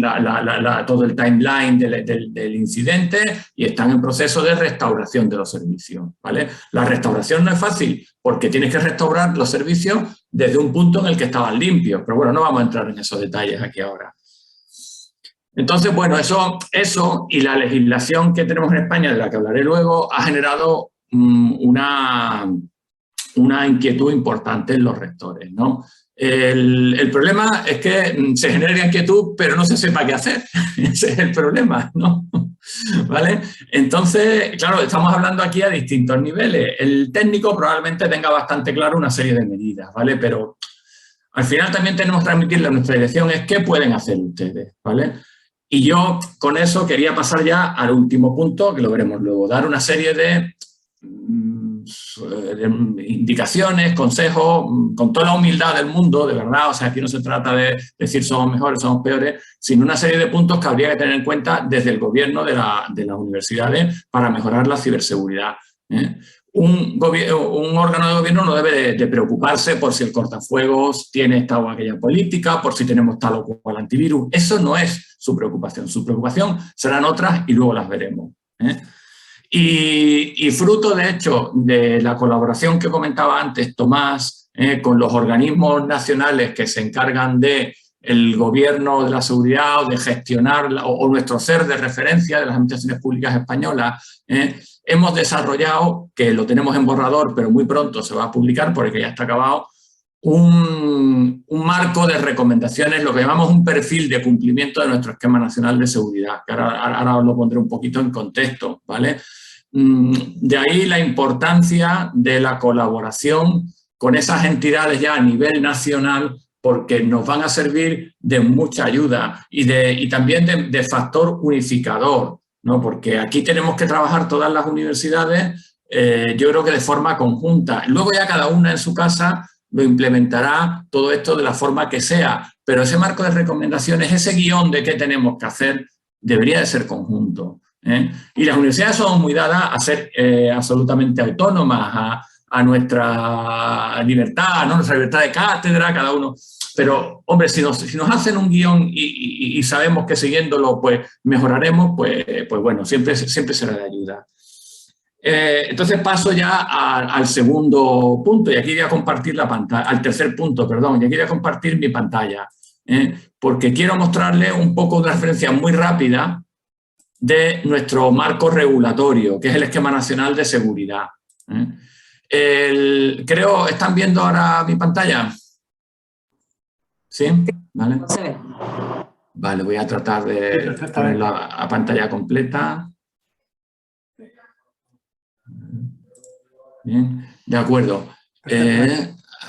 todo el timeline del incidente y están en proceso de restauración de los servicios, ¿vale? La restauración no es fácil porque tienes que restaurar los servicios desde un punto en el que estaban limpios. Pero bueno, no vamos a entrar en esos detalles aquí ahora. Entonces, bueno, eso y la legislación que tenemos en España, de la que hablaré luego, ha generado una inquietud importante en los rectores, ¿no? El problema es que se genera inquietud, pero no se sepa qué hacer. Ese es el problema, ¿no? ¿Vale? Entonces, claro, estamos hablando aquí a distintos niveles. El técnico probablemente tenga bastante claro una serie de medidas, ¿vale? Pero al final también tenemos que transmitirle a nuestra dirección es qué pueden hacer ustedes, ¿vale? Y yo con eso quería pasar ya al último punto, que lo veremos luego, dar una serie de indicaciones, consejos, con toda la humildad del mundo, de verdad. O sea, aquí no se trata de decir somos mejores, somos peores, sino una serie de puntos que habría que tener en cuenta desde el gobierno de las universidades para mejorar la ciberseguridad. Un órgano de gobierno no debe de preocuparse por si el cortafuegos tiene esta o aquella política, por si tenemos tal o cual antivirus. Eso no es su preocupación. Su preocupación serán otras y luego las veremos. Y fruto, de hecho, de la colaboración que comentaba antes Tomás con los organismos nacionales que se encargan del gobierno de la seguridad o de gestionar o nuestro ser de referencia de las administraciones públicas españolas, hemos desarrollado, que lo tenemos en borrador, pero muy pronto se va a publicar porque ya está acabado, un marco de recomendaciones, lo que llamamos un perfil de cumplimiento de nuestro esquema nacional de seguridad, que ahora os lo pondré un poquito en contexto, ¿vale? De ahí la importancia de la colaboración con esas entidades ya a nivel nacional, porque nos van a servir de mucha ayuda y también de factor unificador, ¿no? Porque aquí tenemos que trabajar todas las universidades, yo creo que de forma conjunta. Luego ya cada una en su casa lo implementará todo esto de la forma que sea, pero ese marco de recomendaciones, ese guión de qué tenemos que hacer, debería de ser conjunto. Y las universidades son muy dadas a ser absolutamente autónomas, a nuestra libertad, ¿no? Nuestra libertad de cátedra, cada uno. Pero, hombre, si nos hacen un guión y sabemos que siguiéndolo pues mejoraremos, pues bueno, siempre será de ayuda. Entonces paso ya al segundo punto, y aquí voy a compartir la pantalla, al tercer punto, perdón, y aquí voy a compartir mi pantalla, porque quiero mostrarles un poco de referencia muy rápida de nuestro marco regulatorio, que es el Esquema Nacional de Seguridad. Creo, ¿están viendo ahora mi pantalla? ¿Sí? ¿Vale? Vale, voy a tratar de ponerla a pantalla completa. Bien, de acuerdo. A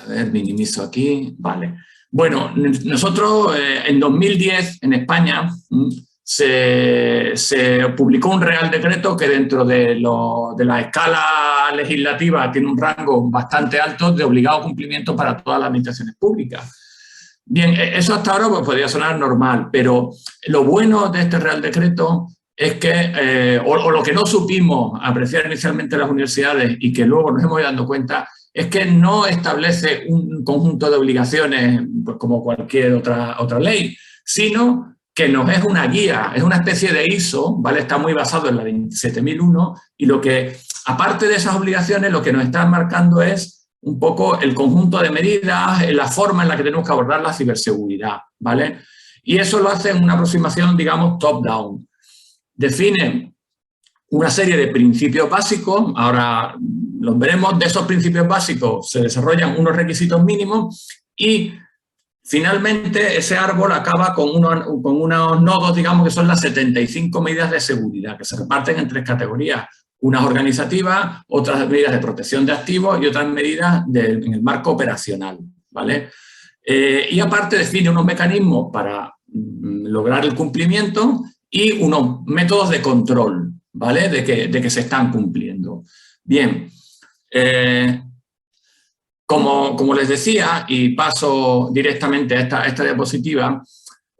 ver, minimizo aquí. Vale. Bueno, nosotros en 2010 en España se publicó un Real Decreto que dentro de la escala legislativa tiene un rango bastante alto de obligado cumplimiento para todas las administraciones públicas. Bien, eso hasta ahora pues, podría sonar normal, pero lo bueno de este Real Decreto es que, o lo que no supimos apreciar inicialmente las universidades y que luego nos hemos ido dando cuenta, es que no establece un conjunto de obligaciones pues, como cualquier otra ley, sino que nos es una guía, es una especie de ISO, ¿vale? Está muy basado en la 27001 y lo que, aparte de esas obligaciones, lo que nos está marcando es un poco el conjunto de medidas, la forma en la que tenemos que abordar la ciberseguridad, ¿vale? Y eso lo hace en una aproximación, digamos, top-down. Define una serie de principios básicos, ahora los veremos, de esos principios básicos se desarrollan unos requisitos mínimos y finalmente ese árbol acaba con unos nodos, digamos, que son las 75 medidas de seguridad, que se reparten en 3 categorías. Unas organizativas, otras medidas de protección de activos y otras medidas en el marco operacional, ¿vale? Y aparte define unos mecanismos para lograr el cumplimiento y unos métodos de control, ¿vale? De que se están cumpliendo. Bien, como les decía, y paso directamente a esta diapositiva,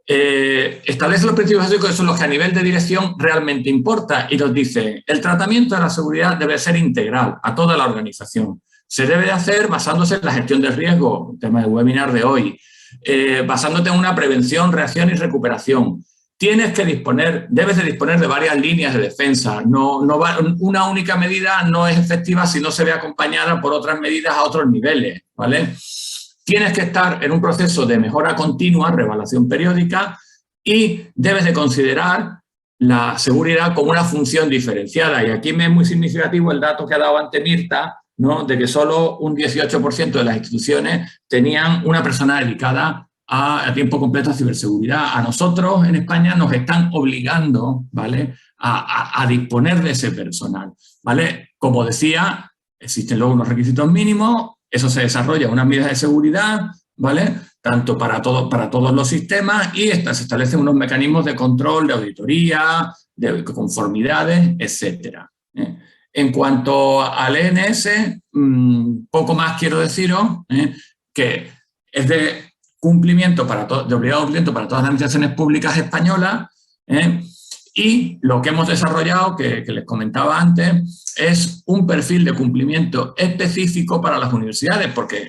establece los principios básicos que son los que a nivel de dirección realmente importa y nos dice: el tratamiento de la seguridad debe ser integral a toda la organización. Se debe de hacer basándose en la gestión del riesgo, tema del webinar de hoy, basándote en una prevención, reacción y recuperación. Debes de disponer de varias líneas de defensa. Una única medida no es efectiva si no se ve acompañada por otras medidas a otros niveles, ¿vale? Tienes que estar en un proceso de mejora continua, reevaluación periódica, y debes de considerar la seguridad como una función diferenciada. Y aquí me es muy significativo el dato que ha dado antes Mirta, ¿no? De que solo un 18% de las instituciones tenían una persona dedicada a tiempo completo a ciberseguridad. A nosotros en España nos están obligando, ¿vale?, a disponer de ese personal, ¿vale? Como decía, existen luego unos requisitos mínimos, eso se desarrolla unas medidas de seguridad, ¿vale?, tanto para todos los sistemas, y se establecen unos mecanismos de control, de auditoría, de conformidades, etcétera. En cuanto al ENS, poco más quiero deciros, que es de cumplimiento de obligado cumplimiento para todas las administraciones públicas españolas, y lo que hemos desarrollado, que les comentaba antes, es un perfil de cumplimiento específico para las universidades, porque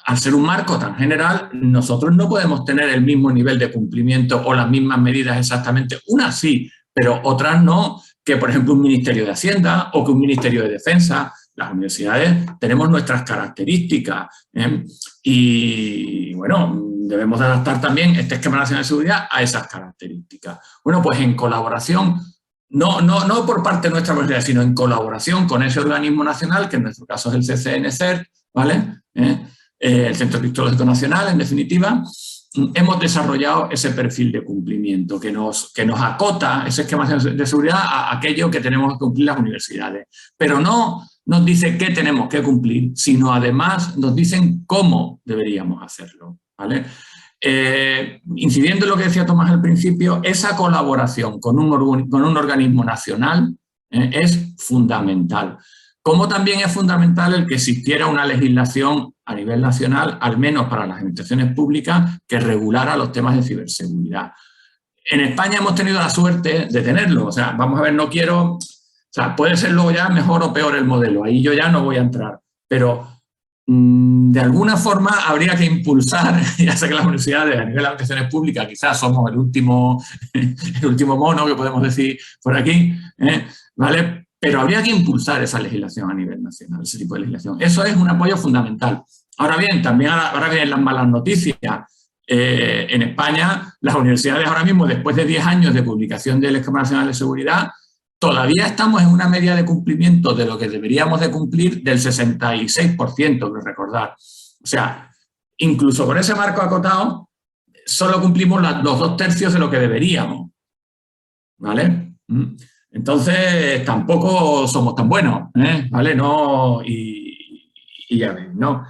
al ser un marco tan general, nosotros no podemos tener el mismo nivel de cumplimiento o las mismas medidas exactamente. Unas sí, pero otras no, que por ejemplo un Ministerio de Hacienda o que un Ministerio de Defensa. Las universidades tenemos nuestras características, y bueno, debemos de adaptar también este esquema nacional de seguridad a esas características. Bueno, pues en colaboración, no por parte de nuestra universidad, sino en colaboración con ese organismo nacional, que en nuestro caso es el CCNCERT, ¿vale?, el Centro Criptológico Nacional, en definitiva, hemos desarrollado ese perfil de cumplimiento que nos acota ese esquema de seguridad a aquello que tenemos que cumplir las universidades. Pero no nos dice qué tenemos que cumplir, sino además nos dicen cómo deberíamos hacerlo, ¿vale? Incidiendo en lo que decía Tomás al principio, esa colaboración con un organismo nacional es fundamental. Como también es fundamental el que existiera una legislación a nivel nacional, al menos para las administraciones públicas, que regulara los temas de ciberseguridad. En España hemos tenido la suerte de tenerlo. O sea, vamos a ver, no quiero... O sea, puede ser luego ya mejor o peor el modelo, ahí yo ya no voy a entrar, pero de alguna forma habría que impulsar, ya sé que las universidades a nivel de administraciones públicas quizás somos el último mono que podemos decir por aquí, ¿vale? Pero habría que impulsar esa legislación a nivel nacional, ese tipo de legislación. Eso es un apoyo fundamental. Ahora bien, también ahora vienen las malas noticias. En España, las universidades ahora mismo, después de 10 años de publicación del Esquema Nacional de Seguridad, todavía estamos en una media de cumplimiento de lo que deberíamos de cumplir del 66%, quiero recordar. O sea, incluso con ese marco acotado, solo cumplimos los 2/3 de lo que deberíamos, ¿vale? Entonces, tampoco somos tan buenos, ¿vale? No, y ya ven, ¿no?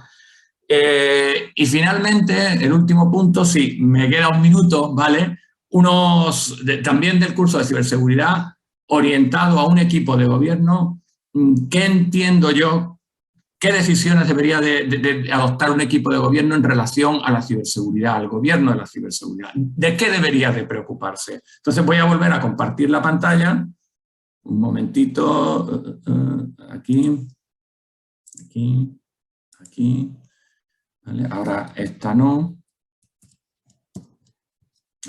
Y finalmente, el último punto, sí, me queda un minuto, ¿vale? También del curso de ciberseguridad, orientado a un equipo de gobierno. ¿Qué entiendo yo? ¿Qué decisiones debería de adoptar un equipo de gobierno en relación a la ciberseguridad, al gobierno de la ciberseguridad? ¿De qué debería de preocuparse? Entonces voy a volver a compartir la pantalla. Un momentito. Aquí. ¿Vale? Ahora esta no.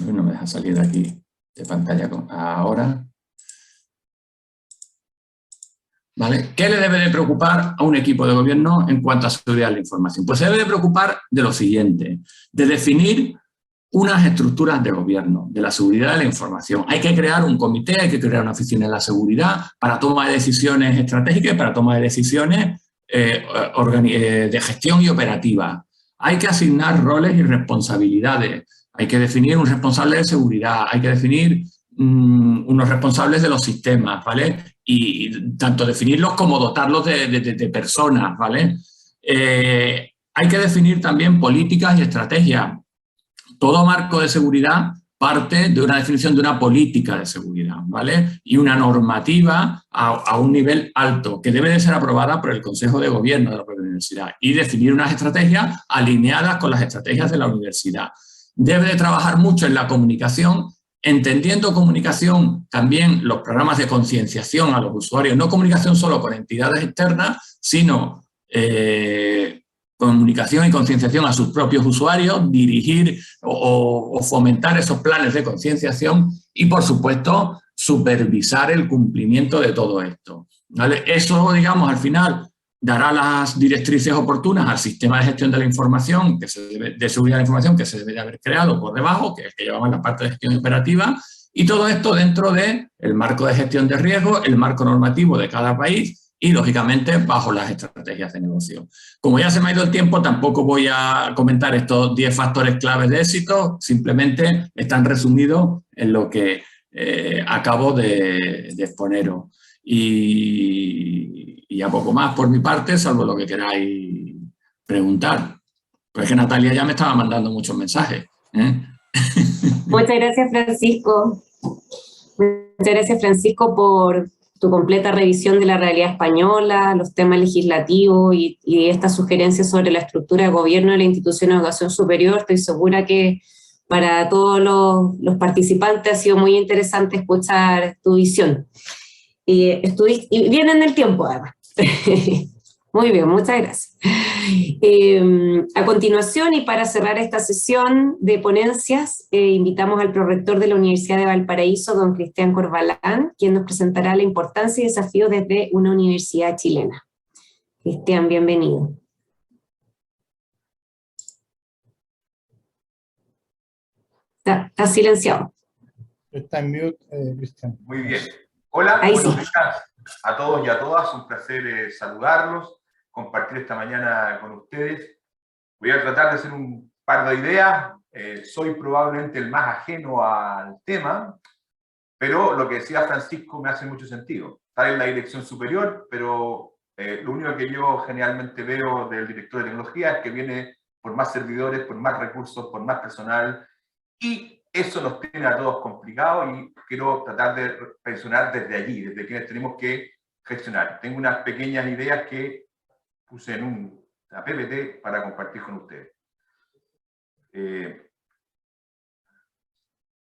No me deja salir de aquí de pantalla. Ahora. ¿Vale? ¿Qué le debe de preocupar a un equipo de gobierno en cuanto a seguridad de la información? Pues se debe de preocupar de lo siguiente, de definir unas estructuras de gobierno, de la seguridad de la información. Hay que crear un comité, hay que crear una oficina de la seguridad para toma de decisiones estratégicas, para toma de decisiones de gestión y operativa. Hay que asignar roles y responsabilidades. Hay que definir un responsable de seguridad, hay que definir unos responsables de los sistemas, ¿vale? Y tanto definirlos como dotarlos de personas, ¿vale? Hay que definir también políticas y estrategias. Todo marco de seguridad parte de una definición de una política de seguridad, ¿vale? Y una normativa a un nivel alto, que debe de ser aprobada por el Consejo de Gobierno de la propia universidad y definir unas estrategias alineadas con las estrategias de la universidad. Debe de trabajar mucho en la comunicación, entendiendo comunicación también los programas de concienciación a los usuarios, no comunicación solo con entidades externas, sino comunicación y concienciación a sus propios usuarios, dirigir o fomentar esos planes de concienciación y, por supuesto, supervisar el cumplimiento de todo esto, ¿vale? Eso, digamos, al final dará las directrices oportunas al sistema de gestión de la información, de seguridad de la información que se debe de haber creado por debajo, que es el que llevamos la parte de gestión operativa, y todo esto dentro del marco de gestión de riesgo, el marco normativo de cada país, y, lógicamente, bajo las estrategias de negocio. Como ya se me ha ido el tiempo, tampoco voy a comentar estos 10 factores claves de éxito, simplemente están resumidos en lo que acabo de exponeros. Y ya poco más por mi parte, salvo lo que queráis preguntar. Pues es que Natalia ya me estaba mandando muchos mensajes, ¿eh? Muchas gracias, Francisco. Muchas gracias, Francisco, por tu completa revisión de la realidad española, los temas legislativos y estas sugerencias sobre la estructura de gobierno de la institución de educación superior. Estoy segura que para todos los participantes ha sido muy interesante escuchar tu visión. Y viene en el tiempo, además. Muy bien, muchas gracias. A continuación, y para cerrar esta sesión de ponencias, invitamos al prorector de la Universidad de Valparaíso, don Cristian Corvalán, quien nos presentará la importancia y desafíos desde una universidad chilena. Cristian, bienvenido. Está silenciado. Está en mute, Cristian. Muy bien. Hola, Ahí buenos sí. días a todos y a todas. Un placer saludarlos, compartir esta mañana con ustedes. Voy a tratar de hacer un par de ideas. Soy probablemente el más ajeno al tema, pero lo que decía Francisco me hace mucho sentido. Está en la dirección superior, pero lo único que yo generalmente veo del director de tecnología es que viene por más servidores, por más recursos, por más personal, y eso nos tiene a todos complicados y quiero tratar de pensionar desde allí, desde quienes tenemos que gestionar. Tengo unas pequeñas ideas que puse en una PPT para compartir con ustedes.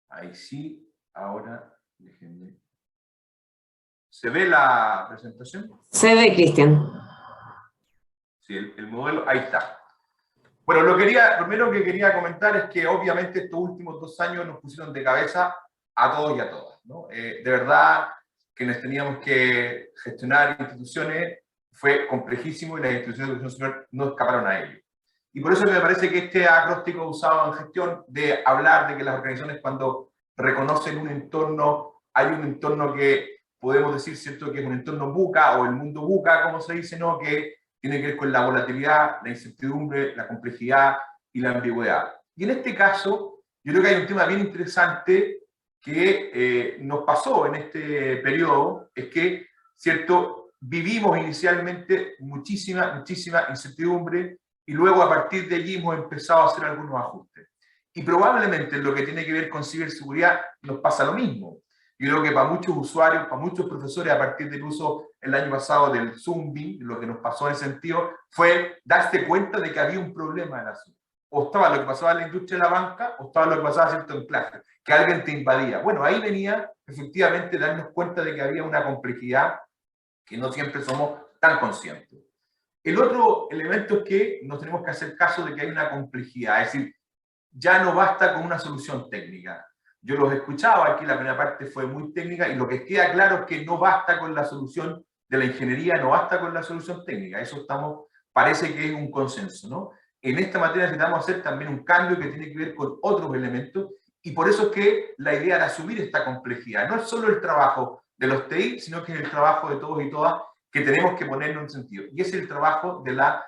Ahí sí, ahora déjenme. ¿Se ve la presentación? Se ve, Cristian. Sí, el modelo, ahí está. Bueno, lo primero que quería comentar es que obviamente estos últimos 2 años nos pusieron de cabeza a todos y a todas, ¿no? De verdad, quienes teníamos que gestionar instituciones fue complejísimo y las instituciones de educación superior no escaparon a ello. Y por eso me parece que este acróstico usado en gestión de hablar de que las organizaciones cuando reconocen un entorno, hay un entorno que podemos decir, ¿cierto?, que es un entorno VUCA o el mundo VUCA, como se dice, ¿no?, que tiene que ver con la volatilidad, la incertidumbre, la complejidad y la ambigüedad. Y en este caso, yo creo que hay un tema bien interesante que nos pasó en este periodo, es que, ¿cierto?, vivimos inicialmente muchísima incertidumbre y luego a partir de allí hemos empezado a hacer algunos ajustes. Y probablemente en lo que tiene que ver con ciberseguridad nos pasa lo mismo. Yo creo que para muchos usuarios, para muchos profesores, a partir del uso el año pasado del Zoom, lo que nos pasó en ese sentido fue darse cuenta de que había un problema en la Zoom. O estaba lo que pasaba en la industria de la banca, o estaba lo que pasaba, ¿cierto?, en clase, que alguien te invadía. Bueno, ahí venía efectivamente darnos cuenta de que había una complejidad que no siempre somos tan conscientes. El otro elemento es que nos tenemos que hacer caso de que hay una complejidad, es decir, ya no basta con una solución técnica. Yo los escuchaba aquí, la primera parte fue muy técnica, y lo que queda claro es que no basta con la solución de la ingeniería, no basta con la solución técnica. Eso parece que es un consenso, ¿no? En esta materia necesitamos hacer también un cambio que tiene que ver con otros elementos, y por eso es que la idea de asumir esta complejidad no es solo el trabajo de los TI, sino que es el trabajo de todos y todas que tenemos que poner en un sentido, y es el trabajo de la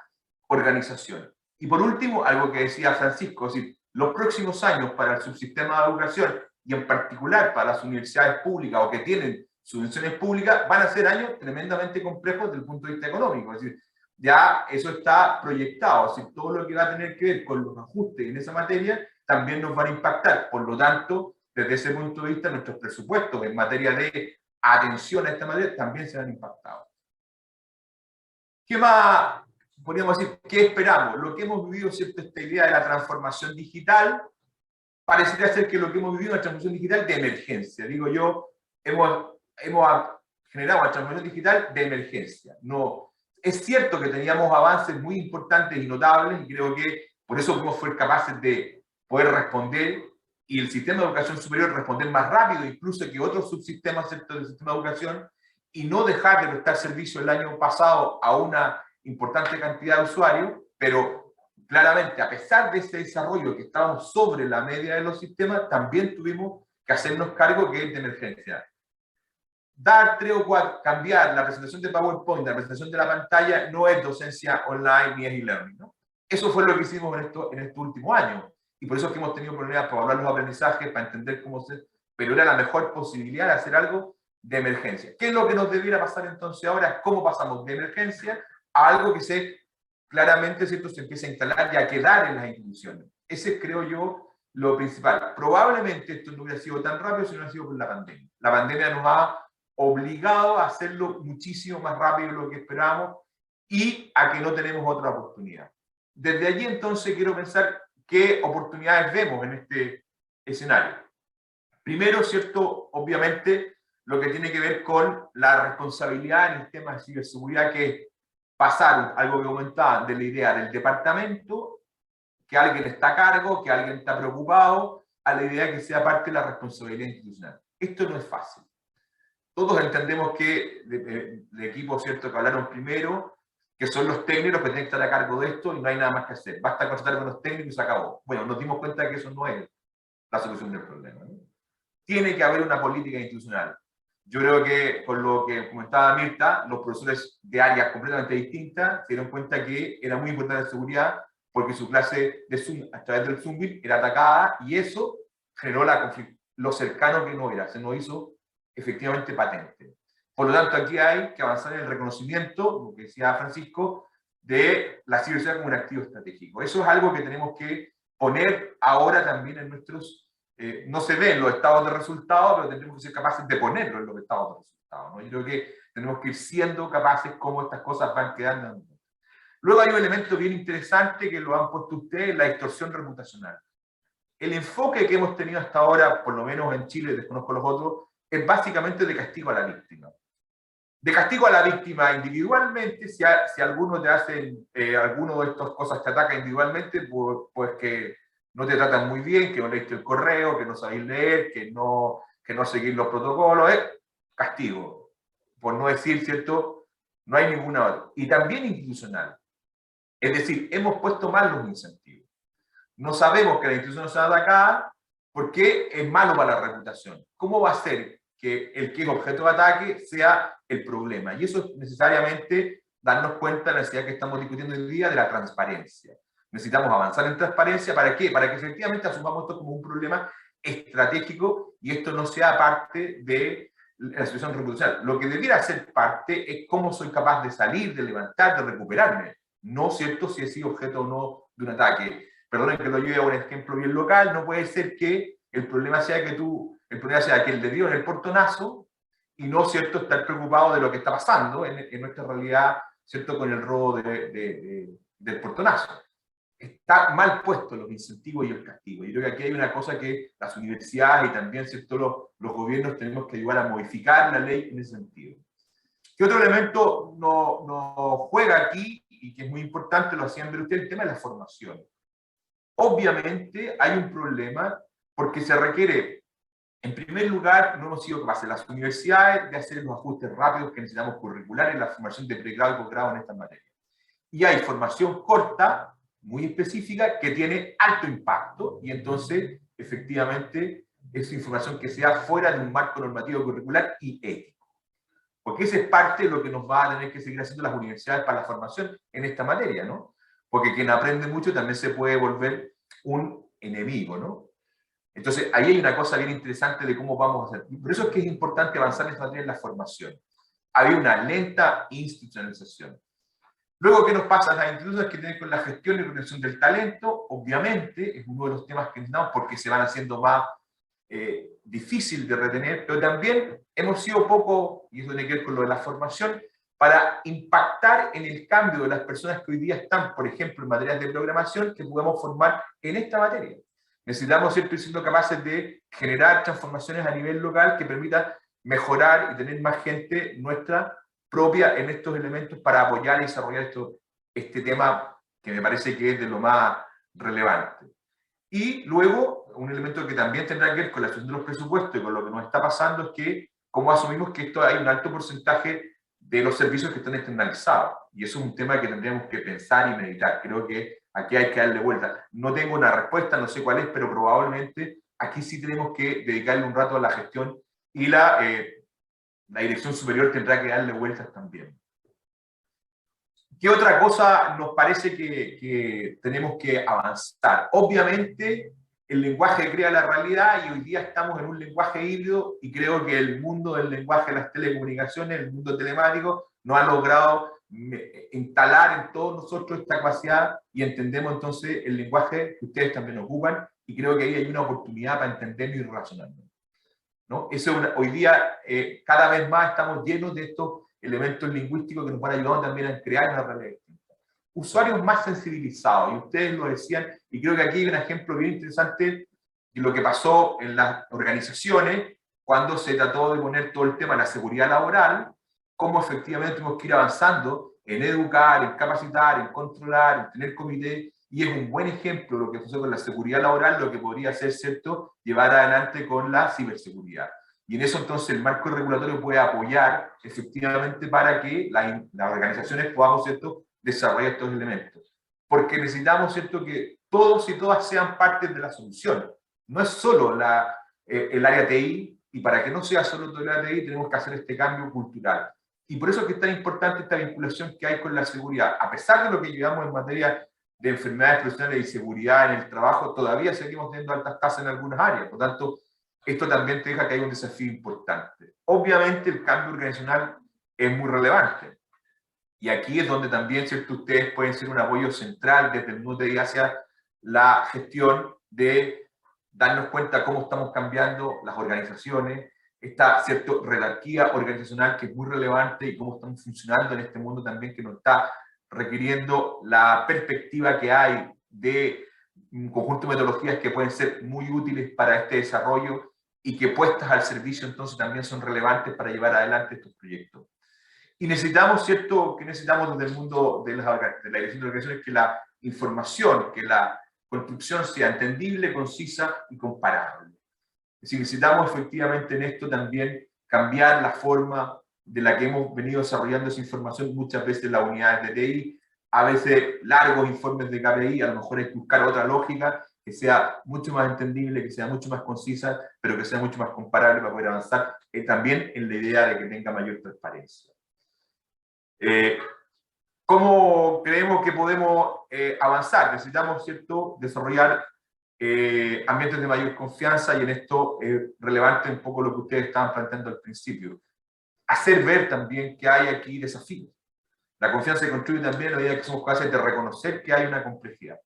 organización. Y por último, algo que decía Francisco, es decir, los próximos años para el subsistema de educación y en particular para las universidades públicas o que tienen subvenciones públicas van a ser años tremendamente complejos desde el punto de vista económico. Es decir, ya eso está proyectado, es decir, todo lo que va a tener que ver con los ajustes en esa materia también nos van a impactar. Por lo tanto, desde ese punto de vista, nuestros presupuestos en materia de atención a esta materia también se han impactado. ¿Qué más podríamos decir? ¿Qué esperamos? Lo que hemos vivido, ¿cierto? Esta idea de la transformación digital, parecería ser que lo que hemos vivido es una transformación digital de emergencia. Digo yo, hemos generado una transformación digital de emergencia. No, es cierto que teníamos avances muy importantes y notables, y creo que por eso hemos sido capaces de poder responder, y el sistema de educación superior responder más rápido, incluso que otros subsistemas, ¿cierto?, del sistema de educación, y no dejar de prestar servicio el año pasado a una importante cantidad de usuarios, pero claramente, a pesar de ese desarrollo que estábamos sobre la media de los sistemas, también tuvimos que hacernos cargo que es de emergencia. Dar 3 o 4, cambiar la presentación de PowerPoint, la presentación de la pantalla, no es docencia online ni es e-learning, ¿no? Eso fue lo que hicimos en este último año. Y por eso es que hemos tenido problemas para evaluar los aprendizajes, para entender cómo se... Pero era la mejor posibilidad de hacer algo de emergencia. ¿Qué es lo que nos debiera pasar entonces ahora? ¿Cómo pasamos de emergencia a algo que claramente, ¿cierto?, se empieza a instalar y a quedar en las instituciones? Ese es, creo yo, lo principal. Probablemente esto no hubiera sido tan rápido si no hubiera sido por la pandemia. La pandemia nos ha obligado a hacerlo muchísimo más rápido de lo que esperábamos y a que no tenemos otra oportunidad. Desde allí, entonces, quiero pensar qué oportunidades vemos en este escenario. Primero, ¿cierto?, obviamente, lo que tiene que ver con la responsabilidad en el tema de ciberseguridad, que es pasar, algo que comentaba, de la idea del departamento, que alguien está a cargo, que alguien está preocupado, a la idea que sea parte de la responsabilidad institucional. Esto no es fácil. Todos entendemos que de equipos, ¿cierto?, que hablaron primero, que son los técnicos que tienen que estar a cargo de esto y no hay nada más que hacer. Basta contratar con los técnicos y se acabó. Bueno, nos dimos cuenta que eso no es la solución del problema, ¿no? Tiene que haber una política institucional. Yo creo que, con lo que comentaba Mirta, los profesores de áreas completamente distintas se dieron cuenta que era muy importante la seguridad porque su clase de Zoom, a través del Zoom era atacada y eso generó lo cercano que no era. Se nos hizo efectivamente patente. Por lo tanto, aquí hay que avanzar en el reconocimiento, lo que decía Francisco, de la ciberseguridad como un activo estratégico. Eso es algo que tenemos que poner ahora también en nuestros... no se ve en los estados de resultados, pero tendremos que ser capaces de ponerlo en los estados de resultados, ¿no? Yo creo que tenemos que ir siendo capaces cómo estas cosas van quedando. Luego hay un elemento bien interesante que lo han puesto ustedes, la distorsión reputacional. El enfoque que hemos tenido hasta ahora, por lo menos en Chile, desconozco los otros, es básicamente de castigo a la víctima. De castigo a la víctima individualmente, si alguno te hacen, alguno de estas cosas te ataca individualmente, pues que no te tratan muy bien, que no leíste el correo, que no sabéis leer, que no seguís los protocolos, castigo. Por no decir, ¿cierto? No hay ninguna otra. Y también institucional. Es decir, hemos puesto mal los incentivos. No sabemos que la institución se va a atacar porque es malo para la reputación. ¿Cómo va a ser que el que es objeto de ataque sea el problema? Y eso es necesariamente darnos cuenta de la necesidad que estamos discutiendo hoy día de la transparencia. Necesitamos avanzar en transparencia. ¿Para qué? Para que efectivamente asumamos esto como un problema estratégico y esto no sea parte de la situación reputacional. Lo que debiera ser parte es cómo soy capaz de salir, de levantar, de recuperarme. No, ¿cierto?, si he sido objeto o no de un ataque. Perdonen que lo lleve a un ejemplo bien local. No puede ser que el problema sea que el le dio en el portonazo y no, ¿cierto?, estar preocupado de lo que está pasando en nuestra realidad, ¿cierto?, con el robo del portonazo. Está mal puesto los incentivos y el castigo. Yo creo que aquí hay una cosa que las universidades y también, ¿cierto?, los gobiernos tenemos que ayudar a modificar la ley en ese sentido. ¿Qué otro elemento no juega aquí y que es muy importante, lo hacían ver ustedes, el tema de la formación? Obviamente hay un problema porque se requiere, en primer lugar, no hemos sido capaces las universidades de hacer los ajustes rápidos que necesitamos curriculares en la formación de pregrado y posgrado en estas materias. Y hay formación corta, muy específica, que tiene alto impacto y entonces, efectivamente, es información que sea fuera de un marco normativo curricular y ético. Porque esa es parte de lo que nos va a tener que seguir haciendo las universidades para la formación en esta materia, ¿no? Porque quien aprende mucho también se puede volver un enemigo, ¿no? Entonces, ahí hay una cosa bien interesante de cómo vamos a hacer. Por eso es que es importante avanzar en esta materia en la formación. Había una lenta institucionalización. Luego, ¿qué nos pasa? Las instituciones que tienen con la gestión y retención del talento, obviamente, es uno de los temas que necesitamos porque se van haciendo más difícil de retener, pero también hemos sido poco, y eso tiene que ver con lo de la formación, para impactar en el cambio de las personas que hoy día están, por ejemplo, en materias de programación, que podemos formar en esta materia. Necesitamos siempre siendo capaces de generar transformaciones a nivel local que permitan mejorar y tener más gente nuestra propia en estos elementos para apoyar y desarrollar este tema que me parece que es de lo más relevante. Y luego, un elemento que también tendrá que ver con la situación de los presupuestos y con lo que nos está pasando es que, como asumimos que esto hay un alto porcentaje de los servicios que están externalizados. Y eso es un tema que tendríamos que pensar y meditar. Creo que aquí hay que darle vuelta. No tengo una respuesta, no sé cuál es, pero probablemente aquí sí tenemos que dedicarle un rato a la gestión y la dirección superior tendrá que darle vueltas también. ¿Qué otra cosa nos parece que tenemos que avanzar? Obviamente, el lenguaje crea la realidad y hoy día estamos en un lenguaje híbrido y creo que el mundo del lenguaje de las telecomunicaciones, el mundo telemático, nos ha logrado instalar en todos nosotros esta capacidad y entendemos entonces el lenguaje que ustedes también ocupan y creo que ahí hay una oportunidad para entenderlo y relacionarlo, ¿no? Hoy día, cada vez más estamos llenos de estos elementos lingüísticos que nos van ayudando también a crear una realidad distinta. Usuarios más sensibilizados, y ustedes lo decían, y creo que aquí hay un ejemplo bien interesante de lo que pasó en las organizaciones cuando se trató de poner todo el tema de la seguridad laboral, cómo efectivamente tuvimos que ir avanzando en educar, en capacitar, en controlar, en tener comité, y es un buen ejemplo lo que pasó con la seguridad laboral, lo que podría ser, ¿cierto?, llevar adelante con la ciberseguridad. Y en eso entonces el marco regulatorio puede apoyar efectivamente para que las organizaciones podamos, ¿cierto?, desarrollar estos elementos. Porque necesitamos, ¿cierto?, que todos y todas sean partes de la solución. No es solo el área TI, y para que no sea solo todo el área TI tenemos que hacer este cambio cultural. Y por eso es que es tan importante esta vinculación que hay con la seguridad. A pesar de lo que llevamos en materia de enfermedades profesionales y seguridad en el trabajo, todavía seguimos teniendo altas tasas en algunas áreas. Por tanto, esto también te deja que hay un desafío importante. Obviamente el cambio organizacional es muy relevante. Y aquí es donde también, ¿cierto?, ustedes pueden ser un apoyo central desde el mundo de hacia la gestión de darnos cuenta cómo estamos cambiando las organizaciones, esta, ¿cierto?, jerarquía organizacional que es muy relevante y cómo estamos funcionando en este mundo también que nos está requiriendo la perspectiva que hay de un conjunto de metodologías que pueden ser muy útiles para este desarrollo y que puestas al servicio entonces también son relevantes para llevar adelante estos proyectos. Y necesitamos, ¿cierto?, que necesitamos desde el mundo de la dirección de organizaciones que la información, que la construcción sea entendible, concisa y comparable. Es decir, necesitamos efectivamente en esto también cambiar la forma de la que hemos venido desarrollando esa información, muchas veces en las unidades de TI, a veces largos informes de KPI, a lo mejor hay que buscar otra lógica que sea mucho más entendible, que sea mucho más concisa, pero que sea mucho más comparable para poder avanzar, también en la idea de que tenga mayor transparencia. ¿Cómo creemos que podemos avanzar? Necesitamos, ¿cierto?, desarrollar ambientes de mayor confianza y en esto es relevante un poco lo que ustedes estaban planteando al principio. Hacer ver también que hay aquí desafíos. La confianza se construye también a medida que somos capaces de reconocer que hay una complejidad.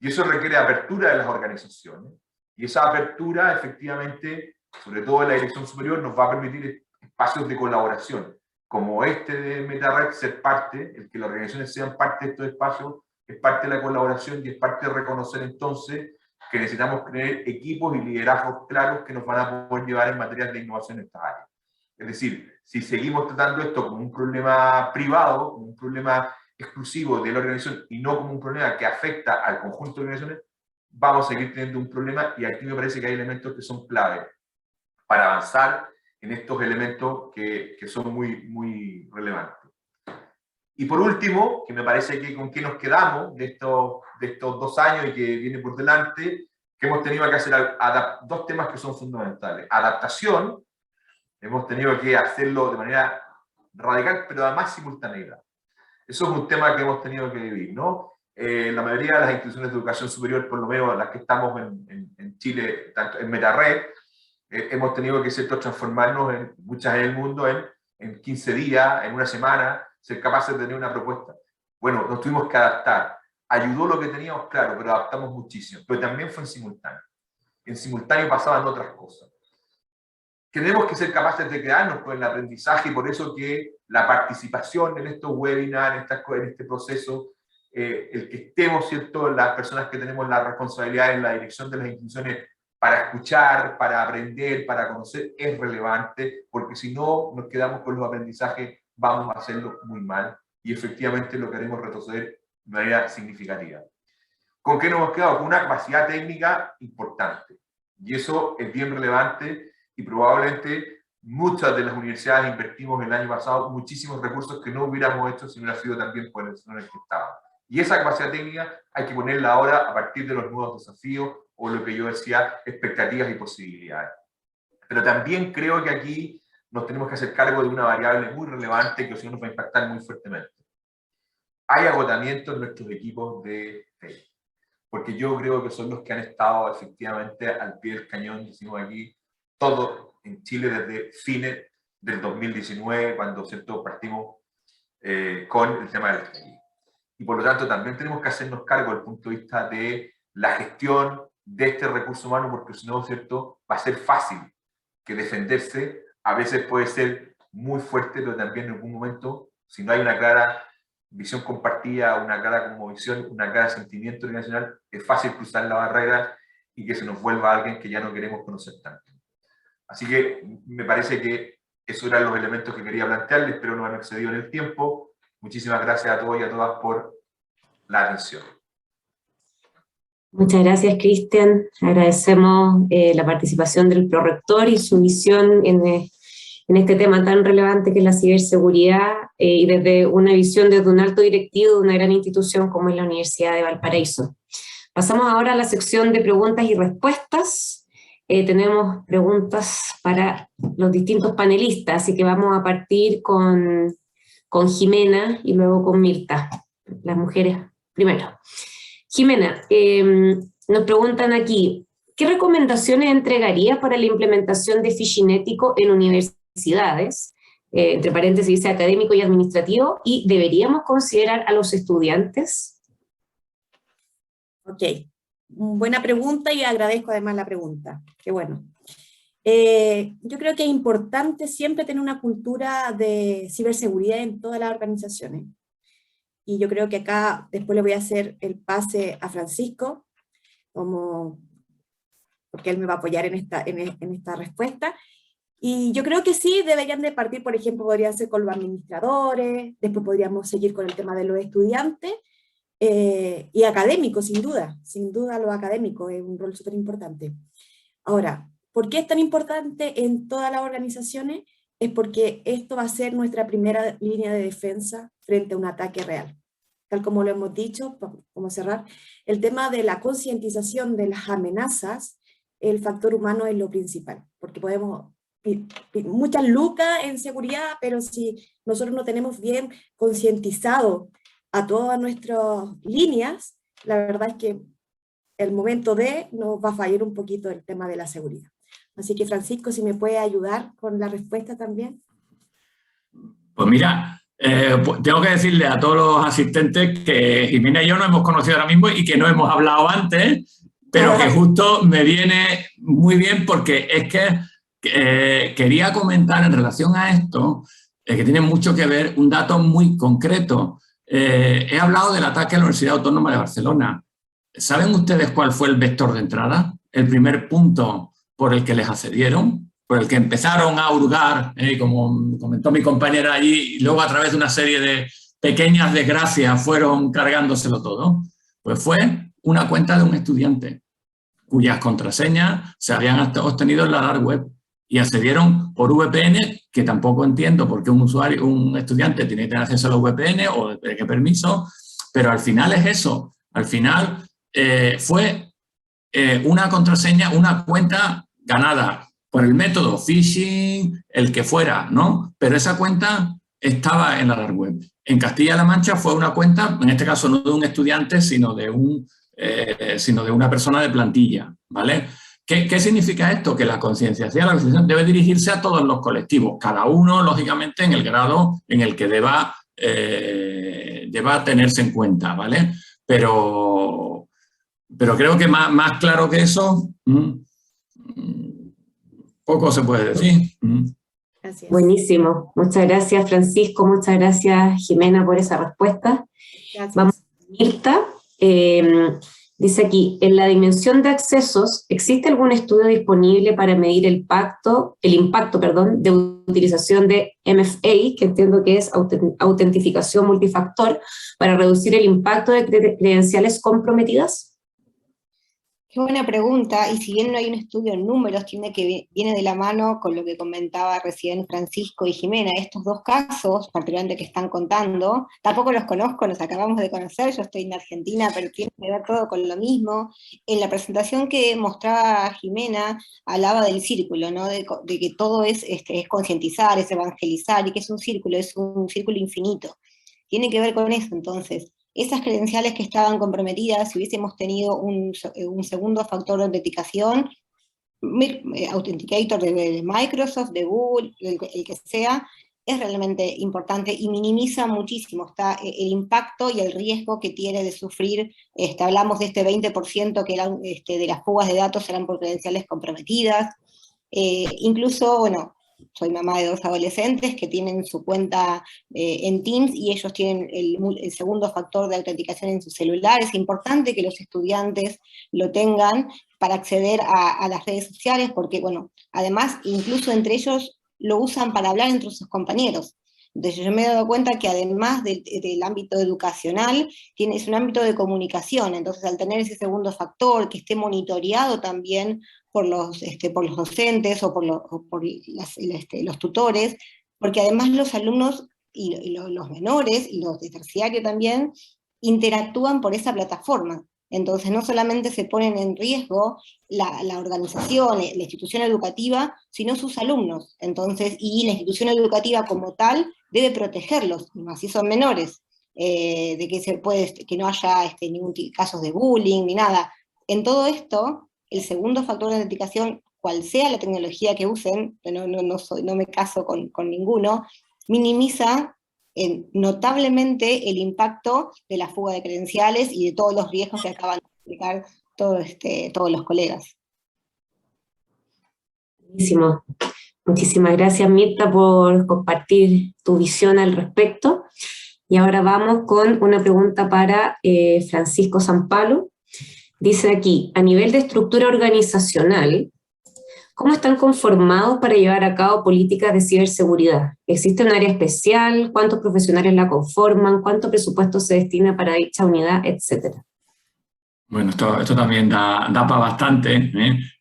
Y eso requiere apertura de las organizaciones. Y esa apertura, efectivamente, sobre todo en la dirección superior, nos va a permitir espacios de colaboración, como este de MetaRed, ser parte, el que las organizaciones sean parte de estos espacios, es parte de la colaboración y es parte de reconocer entonces que necesitamos tener equipos y liderazgos claros que nos van a poder llevar en materias de innovación en estas áreas. Es decir, si seguimos tratando esto como un problema privado, como un problema exclusivo de la organización y no como un problema que afecta al conjunto de organizaciones, vamos a seguir teniendo un problema y aquí me parece que hay elementos que son clave para avanzar en estos elementos que son muy relevantes. Y por último, que me parece que con qué nos quedamos de estos 2 años y que viene por delante, que hemos tenido que hacer dos temas que son fundamentales. Adaptación, hemos tenido que hacerlo de manera radical, pero además simultánea. Eso es un tema que hemos tenido que vivir, ¿no? La mayoría de las instituciones de educación superior, por lo menos las que estamos en Chile, tanto en MetaRed, hemos tenido que, ¿cierto?, transformarnos, muchas en el mundo, en 15 días, en una semana, ser capaces de tener una propuesta. Bueno, nos tuvimos que adaptar. Ayudó lo que teníamos, claro, pero adaptamos muchísimo. Pero también fue en simultáneo. En simultáneo pasaban otras cosas. Tenemos que ser capaces de quedarnos con el aprendizaje, y por eso que la participación en estos webinars, en este proceso, el que estemos, ¿cierto?, las personas que tenemos la responsabilidad en la dirección de las instituciones para escuchar, para aprender, para conocer, es relevante, porque si no nos quedamos con los aprendizajes, vamos a hacerlo muy mal, y efectivamente lo queremos retroceder de manera significativa. ¿Con qué nos hemos quedado? Con una capacidad técnica importante, y eso es bien relevante, y probablemente muchas de las universidades invertimos el año pasado muchísimos recursos que no hubiéramos hecho si no hubiera sido también por el sector en el que estábamos. Y esa capacidad técnica hay que ponerla ahora a partir de los nuevos desafíos, o lo que yo decía, expectativas y posibilidades. Pero también creo que aquí nos tenemos que hacer cargo de una variable muy relevante que si no nos va a impactar muy fuertemente. Hay agotamiento en nuestros equipos de TI, porque yo creo que son los que han estado efectivamente al pie del cañón, decimos aquí, todo en Chile desde fines del 2019, cuando, ¿cierto?, partimos con el tema del TI. Y por lo tanto también tenemos que hacernos cargo desde el punto de vista de la gestión de este recurso humano, porque si no, ¿cierto?, va a ser fácil que defenderse, a veces puede ser muy fuerte, pero también en algún momento, si no hay una clara visión compartida, una clara conmovisión, una clara sentimiento organizacional, es fácil cruzar la barrera y que se nos vuelva alguien que ya no queremos conocer tanto. Así que me parece que esos eran los elementos que quería plantearles, espero no haber excedido en el tiempo. Muchísimas gracias a todos y a todas por la atención. Muchas gracias, Cristian. Agradecemos la participación del prorector y su visión en este tema tan relevante que es la ciberseguridad, y desde una visión desde un alto directivo de una gran institución como es la Universidad de Valparaíso. Pasamos ahora a la sección de preguntas y respuestas. Tenemos preguntas para los distintos panelistas, así que vamos a partir con Jimena y luego con Mirta. Las mujeres primero. Jimena, nos preguntan aquí, ¿qué recomendaciones entregarías para la implementación de phishing ético en universidades? Entre paréntesis dice académico y administrativo, ¿y deberíamos considerar a los estudiantes? Ok, buena pregunta y agradezco además la pregunta, qué bueno. Yo creo que es importante siempre tener una cultura de ciberseguridad en todas las organizaciones. Y yo creo que acá después le voy a hacer el pase a Francisco, porque él me va a apoyar en esta respuesta. Y yo creo que sí, deberían de partir, por ejemplo, podría ser con los administradores, después podríamos seguir con el tema de los estudiantes, y académicos, sin duda los académicos es un rol súper importante. Ahora, ¿por qué es tan importante en todas las organizaciones? Es porque esto va a ser nuestra primera línea de defensa frente a un ataque real. Tal como lo hemos dicho, como cerrar, el tema de la concientización de las amenazas, el factor humano es lo principal, porque podemos muchas lucas en seguridad, pero si nosotros no tenemos bien concientizado a todas nuestras líneas, la verdad es que el momento nos va a fallar un poquito el tema de la seguridad. Así que Francisco, si me puede ayudar con la respuesta también. Pues mira, tengo que decirle a todos los asistentes que Jimena y yo nos hemos conocido ahora mismo y que no hemos hablado antes, pero que justo me viene muy bien porque es que quería comentar en relación a esto, que tiene mucho que ver, un dato muy concreto. He hablado del ataque a la Universidad Autónoma de Barcelona. ¿Saben ustedes cuál fue el vector de entrada? El primer punto por el que les accedieron, por el que empezaron a hurgar, como comentó mi compañera allí, y luego a través de una serie de pequeñas desgracias fueron cargándoselo todo, pues fue una cuenta de un estudiante cuyas contraseñas se habían obtenido en la dark web y accedieron por VPN, que tampoco entiendo por qué un estudiante tiene que tener acceso a los VPN o de qué permiso, pero al final es eso. Al final fue una contraseña, una cuenta ganada por el método phishing, el que fuera, ¿no? Pero esa cuenta estaba en la dark web. En Castilla-La Mancha fue una cuenta, en este caso no de un estudiante, sino de una persona de plantilla, ¿vale? ¿Qué significa esto? Que la concienciación, la concienciación debe dirigirse a todos los colectivos, cada uno, lógicamente, en el grado en el que deba deba tenerse en cuenta, ¿vale? Pero creo que más claro que eso, poco se puede decir. Gracias. Buenísimo. Muchas gracias, Francisco. Muchas gracias, Jimena, por esa respuesta. Gracias. Vamos a Mirta. Dice aquí, en la dimensión de accesos, ¿existe algún estudio disponible para medir el impacto, de utilización de MFA, que entiendo que es autentificación multifactor, para reducir el impacto de credenciales comprometidas? Qué buena pregunta, y si bien no hay un estudio en números, viene de la mano con lo que comentaba recién Francisco y Jimena. Estos dos casos, particularmente que están contando, tampoco los conozco, los acabamos de conocer, yo estoy en Argentina, pero tiene que ver todo con lo mismo. En la presentación que mostraba Jimena, hablaba del círculo, ¿no? De que todo es concientizar, es evangelizar, y que es un círculo infinito. Tiene que ver con eso, entonces. Esas credenciales que estaban comprometidas, si hubiésemos tenido un segundo factor de autenticación, Authenticator de Microsoft, de Google, el que sea, es realmente importante y minimiza muchísimo el impacto y el riesgo que tiene de sufrir. Hablamos de este 20% que eran, de las fugas de datos eran por credenciales comprometidas. Incluso, bueno, soy mamá de 2 adolescentes que tienen su cuenta en Teams y ellos tienen el segundo factor de autenticación en su celular. Es importante que los estudiantes lo tengan para acceder a las redes sociales, porque, bueno, además, incluso entre ellos lo usan para hablar entre sus compañeros. Entonces yo me he dado cuenta que además del ámbito educacional, es un ámbito de comunicación. Entonces al tener ese segundo factor, que esté monitoreado también por los docentes o por los tutores, porque además los alumnos y los menores, y los de terciario también, interactúan por esa plataforma. Entonces no solamente se ponen en riesgo la organización, la institución educativa, sino sus alumnos. Entonces, y la institución educativa como tal debe protegerlos, más si son menores, de que no haya ningún caso de bullying ni nada. En todo esto, el segundo factor de autenticación, cual sea la tecnología que usen, no me caso con ninguno, minimiza notablemente el impacto de la fuga de credenciales y de todos los riesgos que acaban de explicar todos los colegas. Buenísimo. Muchísimas gracias, Mirta, por compartir tu visión al respecto. Y ahora vamos con una pregunta para Francisco Zampalo. Dice aquí, a nivel de estructura organizacional, ¿cómo están conformados para llevar a cabo políticas de ciberseguridad? ¿Existe un área especial? ¿Cuántos profesionales la conforman? ¿Cuánto presupuesto se destina para dicha unidad? Etcétera. Bueno, esto también da para bastante,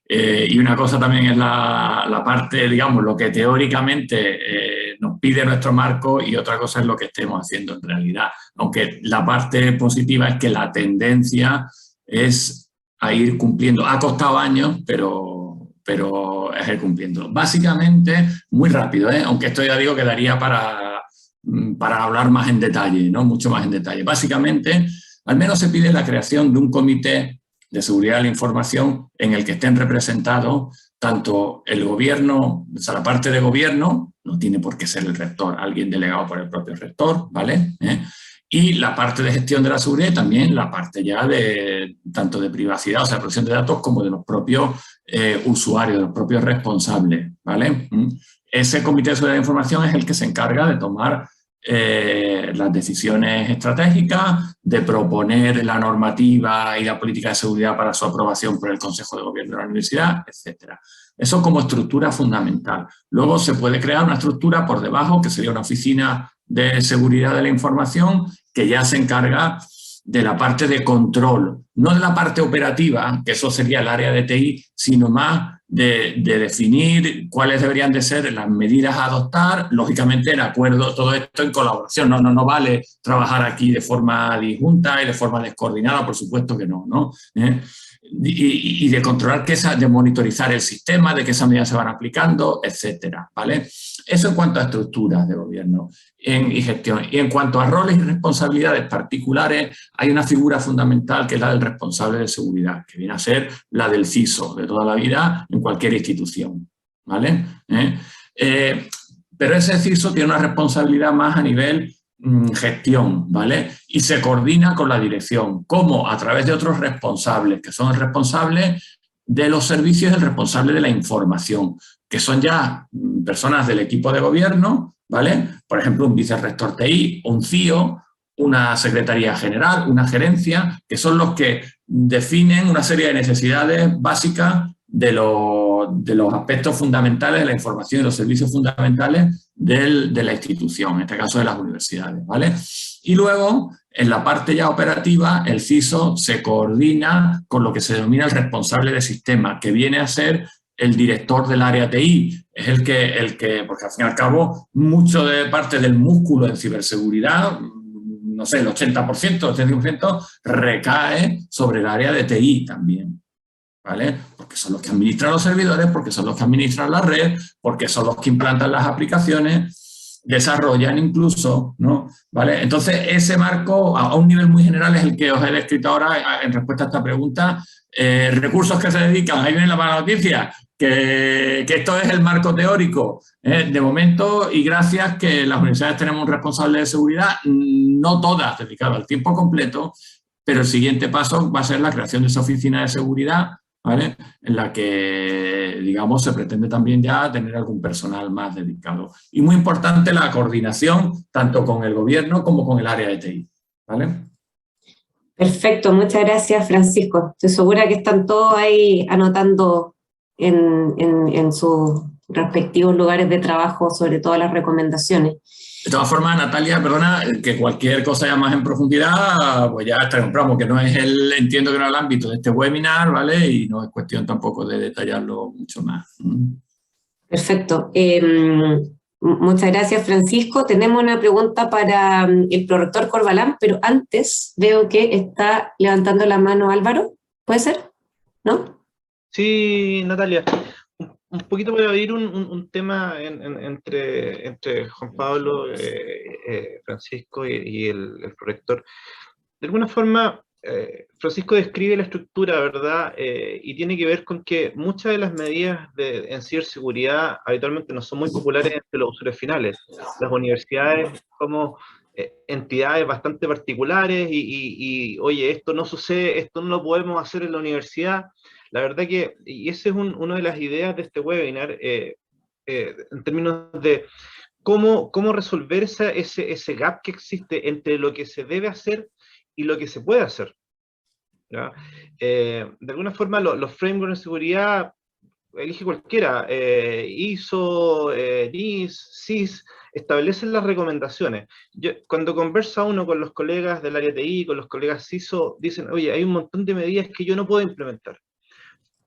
y una cosa también es la parte, digamos, lo que teóricamente nos pide nuestro marco, y otra cosa es lo que estemos haciendo en realidad. Aunque la parte positiva es que la tendencia es a ir cumpliendo. Ha costado años, pero es ir cumpliendo. Básicamente, muy rápido, aunque esto ya digo que daría para hablar más en detalle, ¿no? Mucho más en detalle. Básicamente, al menos se pide la creación de un comité de seguridad de la información en el que estén representados tanto el gobierno, o sea, la parte de gobierno, no tiene por qué ser el rector, alguien delegado por el propio rector, ¿vale? Y la parte de gestión de la seguridad y también la parte ya tanto de privacidad, o sea, protección de datos, como de los propios usuarios, de los propios responsables, ¿vale? Ese comité de seguridad de la información es el que se encarga de tomar las decisiones estratégicas, de proponer la normativa y la política de seguridad para su aprobación por el Consejo de Gobierno de la Universidad, etc. Eso como estructura fundamental. Luego se puede crear una estructura por debajo, que sería una oficina de seguridad de la información, que ya se encarga de la parte de control, no de la parte operativa, que eso sería el área de TI, sino más de definir cuáles deberían de ser las medidas a adoptar, lógicamente en acuerdo, todo esto en colaboración. No vale trabajar aquí de forma disjunta y de forma descoordinada, por supuesto que no, ¿no? Y de controlar, de monitorizar el sistema, de que esas medidas se van aplicando, etcétera, ¿vale? Eso en cuanto a estructuras de gobierno y gestión. Y en cuanto a roles y responsabilidades particulares, hay una figura fundamental que es la del responsable de seguridad, que viene a ser la del CISO de toda la vida en cualquier institución, ¿vale? Pero ese CISO tiene una responsabilidad más a nivel gestión, ¿vale? Y se coordina con la dirección. ¿Cómo? A través de otros responsables, que son el responsable de los servicios y el responsable de la información, que son ya personas del equipo de gobierno, ¿vale? Por ejemplo, un vicerrector TI, un CIO, una secretaría general, una gerencia, que son los que definen una serie de necesidades básicas de los aspectos fundamentales de la información y los servicios fundamentales de la institución, en este caso de las universidades, ¿vale? Y luego, en la parte ya operativa, el CISO se coordina con lo que se denomina el responsable de sistema, que viene a ser el director del área TI. Es el que porque al fin y al cabo, mucho de parte del músculo en ciberseguridad, no sé, el 80%, el 80% recae sobre el área de TI también, ¿vale? Porque son los que administran los servidores, porque son los que administran la red, porque son los que implantan las aplicaciones, desarrollan incluso, ¿no? ¿Vale? Entonces, ese marco, a un nivel muy general, es el que os he descrito ahora en respuesta a esta pregunta. Recursos que se dedican, ahí viene la mala noticia, que esto es el marco teórico, de momento, y gracias que las universidades tenemos un responsable de seguridad, no todas dedicadas al tiempo completo, pero el siguiente paso va a ser la creación de esa oficina de seguridad, ¿vale? En la que, digamos, se pretende también ya tener algún personal más dedicado. Y muy importante la coordinación, tanto con el gobierno como con el área de TI, ¿vale? Perfecto, muchas gracias, Francisco. Estoy segura que están todos ahí anotando en sus respectivos lugares de trabajo sobre todas las recomendaciones. De todas formas, Natalia, perdona, que cualquier cosa ya más en profundidad, pues ya está compramos, que no es entiendo que no es el ámbito de este webinar, ¿vale? Y no es cuestión tampoco de detallarlo mucho más. Perfecto. Muchas gracias, Francisco. Tenemos una pregunta para el prorector Corbalán, pero antes veo que está levantando la mano Álvaro. ¿Puede ser? ¿No? Sí, Natalia. Un poquito para abrir un tema entre Juan Pablo, Francisco y el prorector. De alguna forma, Francisco describe la estructura, ¿verdad? Y tiene que ver con que muchas de las medidas en ciberseguridad habitualmente no son muy populares entre los usuarios finales. Las universidades como entidades bastante particulares y, oye, esto no sucede, esto no lo podemos hacer en la universidad. La verdad que, y esa es una de las ideas de este webinar, en términos de cómo resolver ese gap que existe entre lo que se debe hacer y lo que se puede hacer, ¿ya? De alguna forma, los frameworks de seguridad, elige cualquiera, ISO, NIS, CIS, establecen las recomendaciones. Cuando conversa uno con los colegas del área TI, con los colegas CISO, dicen, oye, hay un montón de medidas que yo no puedo implementar.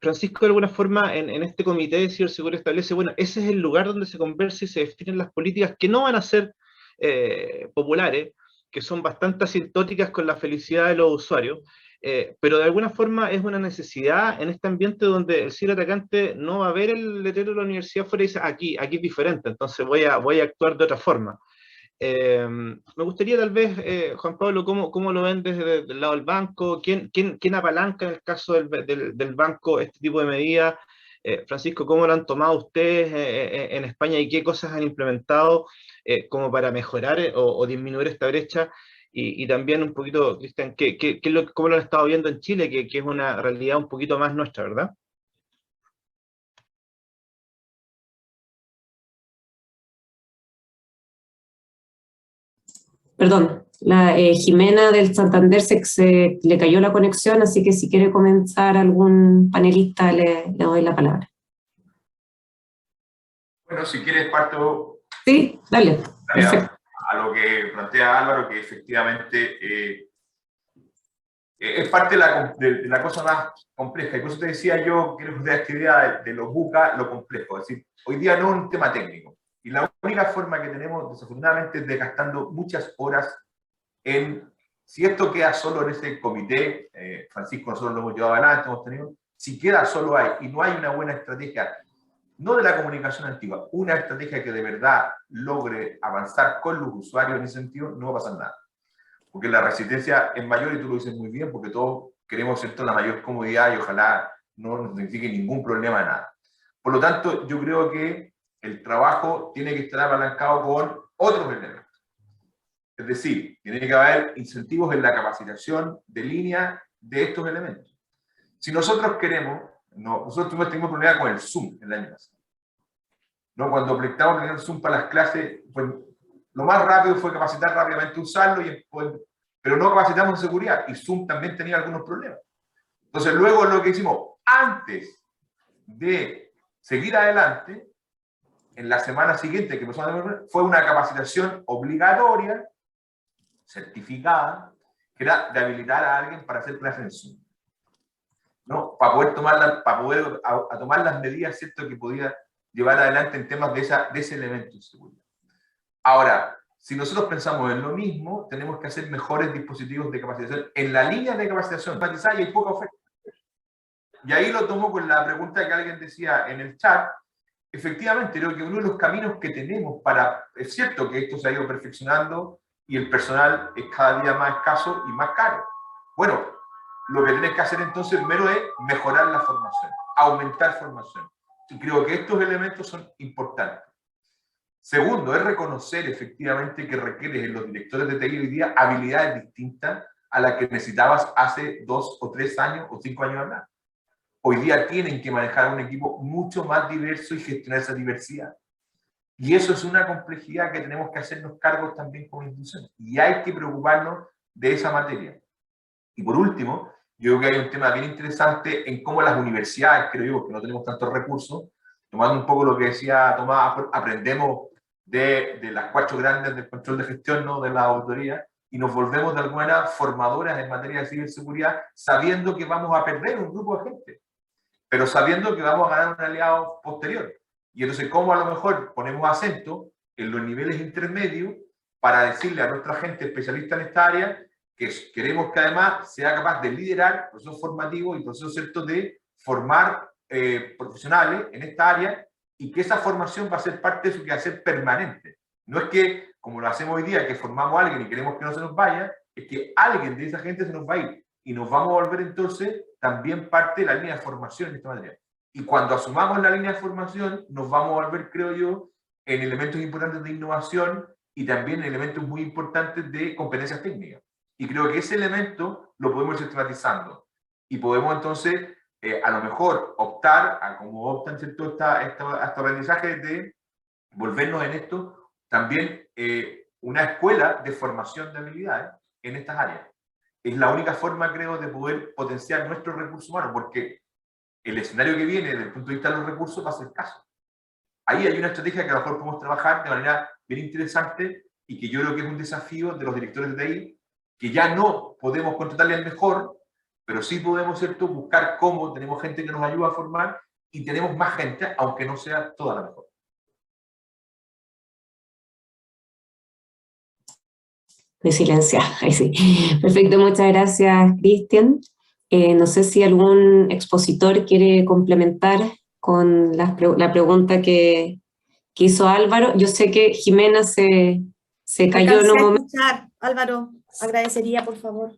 Francisco, de alguna forma, en este comité de ciberseguridad establece, bueno, ese es el lugar donde se conversa y se definen las políticas que no van a ser populares, que son bastante asintóticas con la felicidad de los usuarios, pero de alguna forma es una necesidad en este ambiente donde el ciberatacante no va a ver el letrero de la universidad fuera y dice, aquí es diferente, entonces voy a actuar de otra forma. Me gustaría tal vez, Juan Pablo, ¿cómo lo ven desde el lado del banco? ¿Quién apalanca en el caso del banco este tipo de medidas? Francisco, ¿cómo lo han tomado ustedes en España y qué cosas han implementado como para mejorar o disminuir esta brecha? Y también un poquito, Cristian, ¿cómo lo han estado viendo en Chile, que es una realidad un poquito más nuestra, ¿verdad? Perdón, la Jimena del Santander se le cayó la conexión, así que si quiere comenzar algún panelista le doy la palabra. Bueno, si quieres parto... Sí, dale. Perfecto. A lo que plantea Álvaro, que efectivamente es parte de la cosa más compleja. Y por eso te decía yo, quiero que esta idea de lo buca, lo complejo. Es decir, hoy día no es un tema técnico. Y la única forma que tenemos, desafortunadamente, es desgastando muchas horas en, si esto queda solo en ese comité, Francisco, nosotros lo hemos llevado adelante, hemos tenido, si queda solo ahí y no hay una buena estrategia, no de la comunicación antigua, una estrategia que de verdad logre avanzar con los usuarios en ese sentido, no va a pasar nada. Porque la resistencia es mayor, y tú lo dices muy bien, porque todos queremos, ¿cierto?, la mayor comodidad y ojalá no nos signifique ningún problema de nada. Por lo tanto, yo creo que el trabajo tiene que estar apalancado con otros elementos. Es decir, tiene que haber incentivos en la capacitación de línea de estos elementos. Si nosotros queremos, nosotros tuvimos problema con el Zoom el año pasado. ¿No? Cuando proyectamos el Zoom para las clases, pues, lo más rápido fue capacitar rápidamente usarlo, pero no capacitamos en seguridad, y Zoom también tenía algunos problemas. Entonces luego lo que hicimos, antes de seguir adelante, en la semana siguiente que fue una capacitación obligatoria, certificada, que era de habilitar a alguien para hacer clases en Zoom, ¿no? Para poder tomar las medidas, ¿cierto?, que podía llevar adelante en temas de ese elemento de seguridad. Ahora, si nosotros pensamos en lo mismo, tenemos que hacer mejores dispositivos de capacitación en la línea de capacitación, y hay poca oferta. Y ahí lo tomo con la pregunta que alguien decía en el chat. Efectivamente, creo que uno de los caminos que tenemos es cierto que esto se ha ido perfeccionando y el personal es cada día más escaso y más caro. Bueno, lo que tienes que hacer entonces primero es mejorar la formación, aumentar formación. Y creo que estos elementos son importantes. Segundo, es reconocer efectivamente que requieres en los directores de TI hoy día habilidades distintas a las que necesitabas hace 2 o 3 años o 5 años atrás. Hoy día tienen que manejar un equipo mucho más diverso y gestionar esa diversidad. Y eso es una complejidad que tenemos que hacernos cargo también como institución. Y hay que preocuparnos de esa materia. Y por último, yo creo que hay un tema bien interesante en cómo las universidades, creo yo, que no tenemos tantos recursos, tomando un poco lo que decía Tomás, aprendemos de las 4 grandes del control de gestión, ¿no?, de la auditoría, y nos volvemos de alguna manera formadoras en materia de ciberseguridad, sabiendo que vamos a perder un grupo de gente, pero sabiendo que vamos a ganar un aliado posterior. Y entonces, ¿cómo a lo mejor ponemos acento en los niveles intermedios para decirle a nuestra gente especialista en esta área que queremos que además sea capaz de liderar procesos formativos y procesos, ¿cierto?, de formar profesionales en esta área, y que esa formación va a ser parte de su quehacer permanente? No es que, como lo hacemos hoy día, que formamos a alguien y queremos que no se nos vaya, es que alguien de esa gente se nos va a ir y nos vamos a volver entonces también parte de la línea de formación en esta materia. Y cuando asumamos la línea de formación, nos vamos a volver, creo yo, en elementos importantes de innovación y también en elementos muy importantes de competencias técnicas. Y creo que ese elemento lo podemos ir sistematizando. Y podemos entonces, a lo mejor, optar, a como optan, ¿cierto?, este aprendizaje de volvernos en esto también una escuela de formación de habilidades en estas áreas. Es la única forma, creo, de poder potenciar nuestros recursos humanos, porque el escenario que viene desde el punto de vista de los recursos va a ser escaso. Ahí hay una estrategia que a lo mejor podemos trabajar de manera bien interesante y que yo creo que es un desafío de los directores de TI, que ya no podemos contratarle al mejor, pero sí podemos, ¿cierto?, buscar cómo tenemos gente que nos ayuda a formar y tenemos más gente, aunque no sea toda la mejor. De silenciar, ahí sí. Perfecto, muchas gracias, Cristian. No sé si algún expositor quiere complementar con la pregunta que hizo Álvaro. Yo sé que Jimena se cayó en un momento. Álvaro, agradecería, por favor.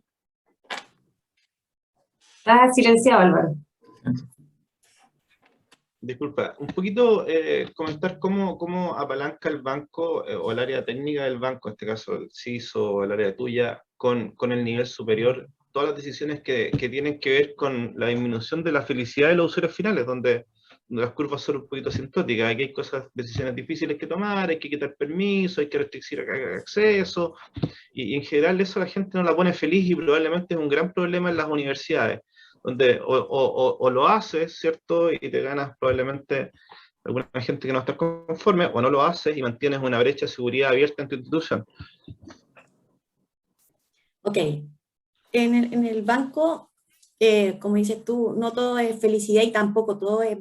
Está silenciado, Álvaro. Disculpa, un poquito comentar cómo apalanca el banco o el área técnica del banco, en este caso el CISO o el área tuya, con el nivel superior, todas las decisiones que tienen que ver con la disminución de la felicidad de los usuarios finales, donde las curvas son un poquito asintóticas. Aquí hay decisiones difíciles que tomar, hay que quitar permiso, hay que restringir acceso, y en general eso la gente no la pone feliz, y probablemente es un gran problema en las universidades, donde o lo haces, ¿cierto?, y te ganas probablemente alguna gente que no está conforme, o no lo haces y mantienes una brecha de seguridad abierta en tu institución. Ok. En el banco, como dices tú, no todo es felicidad y tampoco todo es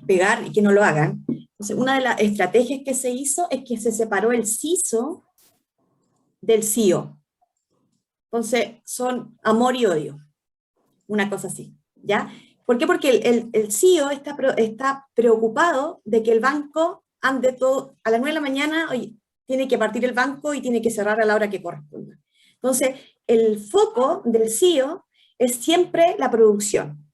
pegar y que no lo hagan. Entonces, una de las estrategias que se hizo es que se separó el CISO del CIO. Entonces, son amor y odio. Una cosa así, ¿ya? ¿Por qué? Porque el CIO está preocupado de que el banco ande todo, a las 9 de la mañana, oye, tiene que partir el banco y tiene que cerrar a la hora que corresponda. Entonces, el foco del CIO es siempre la producción,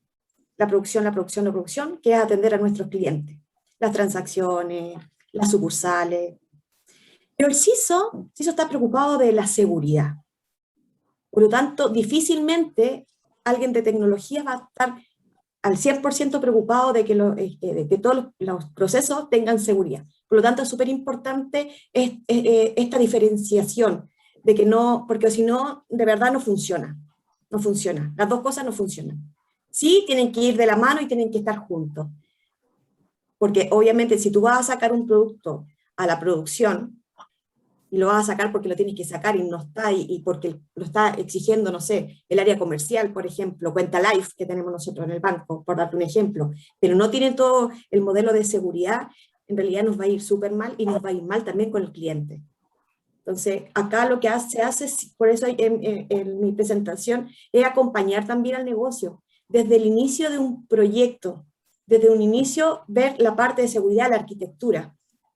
que es atender a nuestros clientes, las transacciones, las sucursales. Pero el CISO está preocupado de la seguridad. Por lo tanto, difícilmente alguien de tecnología va a estar al 100% preocupado de que todos los procesos tengan seguridad. Por lo tanto, es súper importante esta diferenciación, de que no, porque si no, de verdad no funciona. No funciona. Las dos cosas no funcionan. Sí, tienen que ir de la mano y tienen que estar juntos. Porque obviamente si tú vas a sacar un producto a la producción, y lo vas a sacar porque lo tienes que sacar y no está, y porque lo está exigiendo, no sé, el área comercial, por ejemplo, Cuenta Life que tenemos nosotros en el banco, por darte un ejemplo, pero no tiene todo el modelo de seguridad, en realidad nos va a ir súper mal y nos va a ir mal también con el cliente. Entonces, acá lo que se hace, por eso en mi presentación, es acompañar también al negocio, desde el inicio de un proyecto, desde un inicio ver la parte de seguridad, la arquitectura,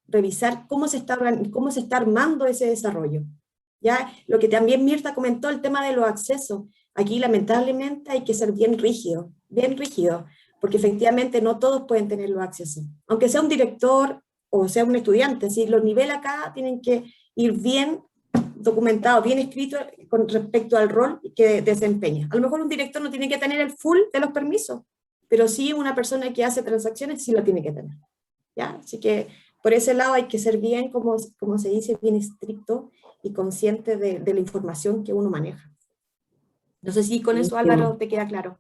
revisar cómo se está armando ese desarrollo. ¿Ya? Lo que también Mirta comentó, el tema de los accesos. Aquí lamentablemente hay que ser bien rígido, porque efectivamente no todos pueden tener los accesos. Aunque sea un director o sea un estudiante, ¿sí? Los niveles acá tienen que ir bien documentados, bien escritos con respecto al rol que desempeña. A lo mejor un director no tiene que tener el full de los permisos, pero sí una persona que hace transacciones sí lo tiene que tener. ¿Ya? Así que por ese lado hay que ser bien, como se dice, bien estricto y consciente de la información que uno maneja. No sé si con eso, Álvaro, te queda claro.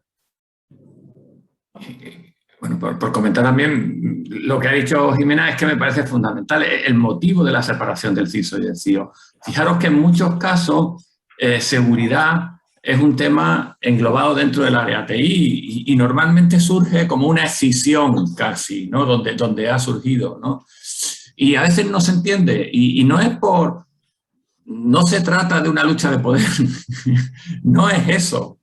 Bueno, por comentar también, lo que ha dicho Jimena es que me parece fundamental el motivo de la separación del CISO y del CIO. Fijaros que en muchos casos seguridad es un tema englobado dentro del área TI y normalmente surge como una escisión casi, ¿no? Donde ha surgido, ¿no? Y a veces no se entiende y no es por... No se trata de una lucha de poder, no es eso,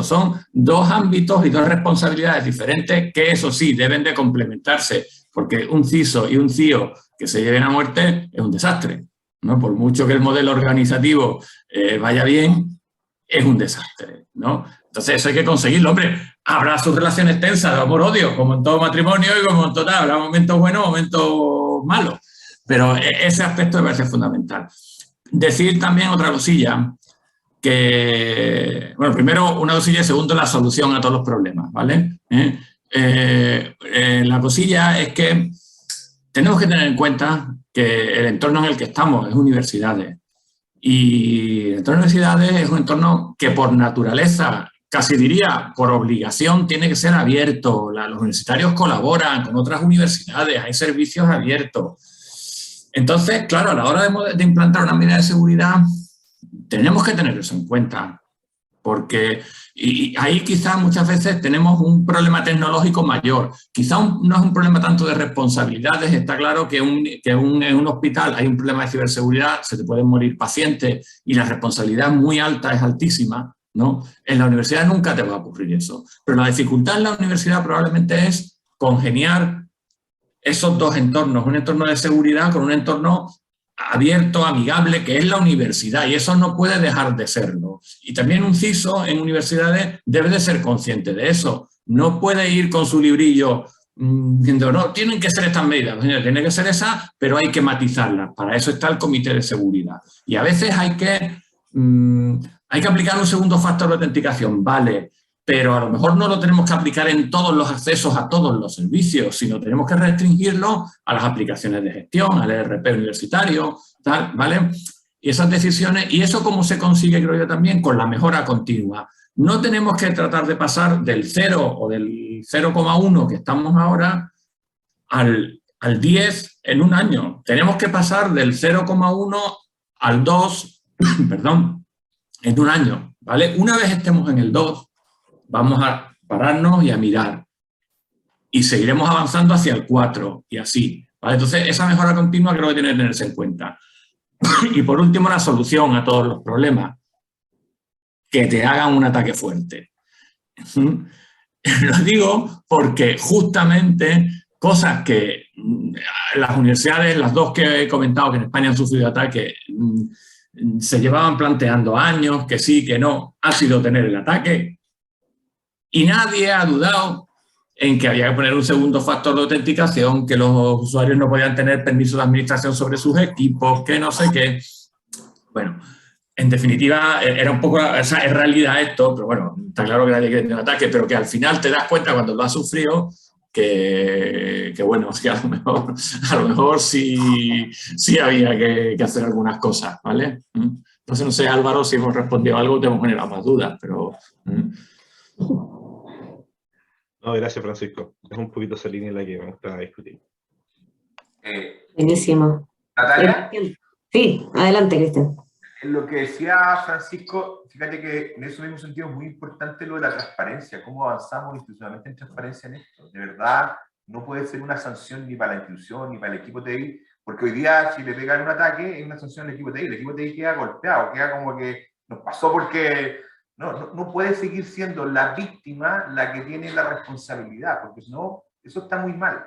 son dos ámbitos y dos responsabilidades diferentes que eso sí deben de complementarse, porque un CISO y un CIO que se lleven a muerte es un desastre, ¿no? Por mucho que el modelo organizativo vaya bien, es un desastre, ¿no? Entonces eso hay que conseguirlo, hombre, habrá sus relaciones tensas de amor-odio, como en todo matrimonio y como en todo, habrá momentos buenos, momentos malos, pero ese aspecto me parece fundamental. Decir también otra cosilla, que, bueno, primero una cosilla y segundo la solución a todos los problemas, ¿vale? La cosilla es que tenemos que tener en cuenta que el entorno en el que estamos es universidades y el entorno de universidades es un entorno que por naturaleza, casi diría por obligación, tiene que ser abierto. Los universitarios colaboran con otras universidades, hay servicios abiertos. Entonces, claro, a la hora de implantar una medida de seguridad, tenemos que tener eso en cuenta, porque y ahí quizás muchas veces tenemos un problema tecnológico mayor. Quizás no es un problema tanto de responsabilidades, está claro que en un hospital hay un problema de ciberseguridad, se te pueden morir pacientes y la responsabilidad muy alta, es altísima, ¿no? En la universidad nunca te va a ocurrir eso, pero la dificultad en la universidad probablemente es congeniar esos dos entornos, un entorno de seguridad con un entorno abierto, amigable, que es la universidad, y eso no puede dejar de serlo. Y también un CISO en universidades debe de ser consciente de eso. No puede ir con su librillo diciendo, no, tienen que ser estas medidas, tienen que ser esas, pero hay que matizarlas. Para eso está el comité de seguridad. Y a veces hay que aplicar un segundo factor de autenticación, vale, pero a lo mejor no lo tenemos que aplicar en todos los accesos a todos los servicios, sino tenemos que restringirlo a las aplicaciones de gestión, al ERP universitario, tal, ¿vale? Y esas decisiones, y eso cómo se consigue, creo yo también, con la mejora continua. No tenemos que tratar de pasar del 0 o del 0,1 que estamos ahora al 10 en un año. Tenemos que pasar del 0,1 al 2, perdón, en un año, ¿vale? Una vez estemos en el 2, vamos a pararnos y a mirar. Y seguiremos avanzando hacia el 4 y así, ¿vale? Entonces, esa mejora continua creo que tiene que tenerse en cuenta. Y por último, la solución a todos los problemas. Que te hagan un ataque fuerte. Lo digo porque justamente cosas que las universidades, las dos que he comentado que en España han sufrido ataques, se llevaban planteando años, que sí, que no, ha sido tener el ataque. Y nadie ha dudado en que había que poner un segundo factor de autenticación, que los usuarios no podían tener permiso de administración sobre sus equipos, que no sé qué. Bueno, en definitiva, era un poco, o sea, es realidad esto, pero bueno, está claro que nadie quiere tener un ataque, pero que al final te das cuenta cuando lo has sufrido que bueno, que a lo mejor sí había que hacer algunas cosas, ¿vale? Entonces, no sé, Álvaro, si hemos respondido a algo, te hemos generado más dudas, pero... No, gracias, Francisco. Es un poquito esa línea en la que me gusta discutir. Buenísimo. Natalia, Sí, adelante, Cristian. en lo que decía Francisco, fíjate que en ese mismo sentido es muy importante lo de la transparencia, cómo avanzamos institucionalmente en transparencia en esto. De verdad, no puede ser una sanción ni para la institución ni para el equipo TI, porque hoy día si le pegan un ataque es una sanción al equipo TI, el equipo TI queda golpeado, queda como que nos pasó porque no puede seguir siendo la víctima la que tiene la responsabilidad, porque si no, eso está muy mal.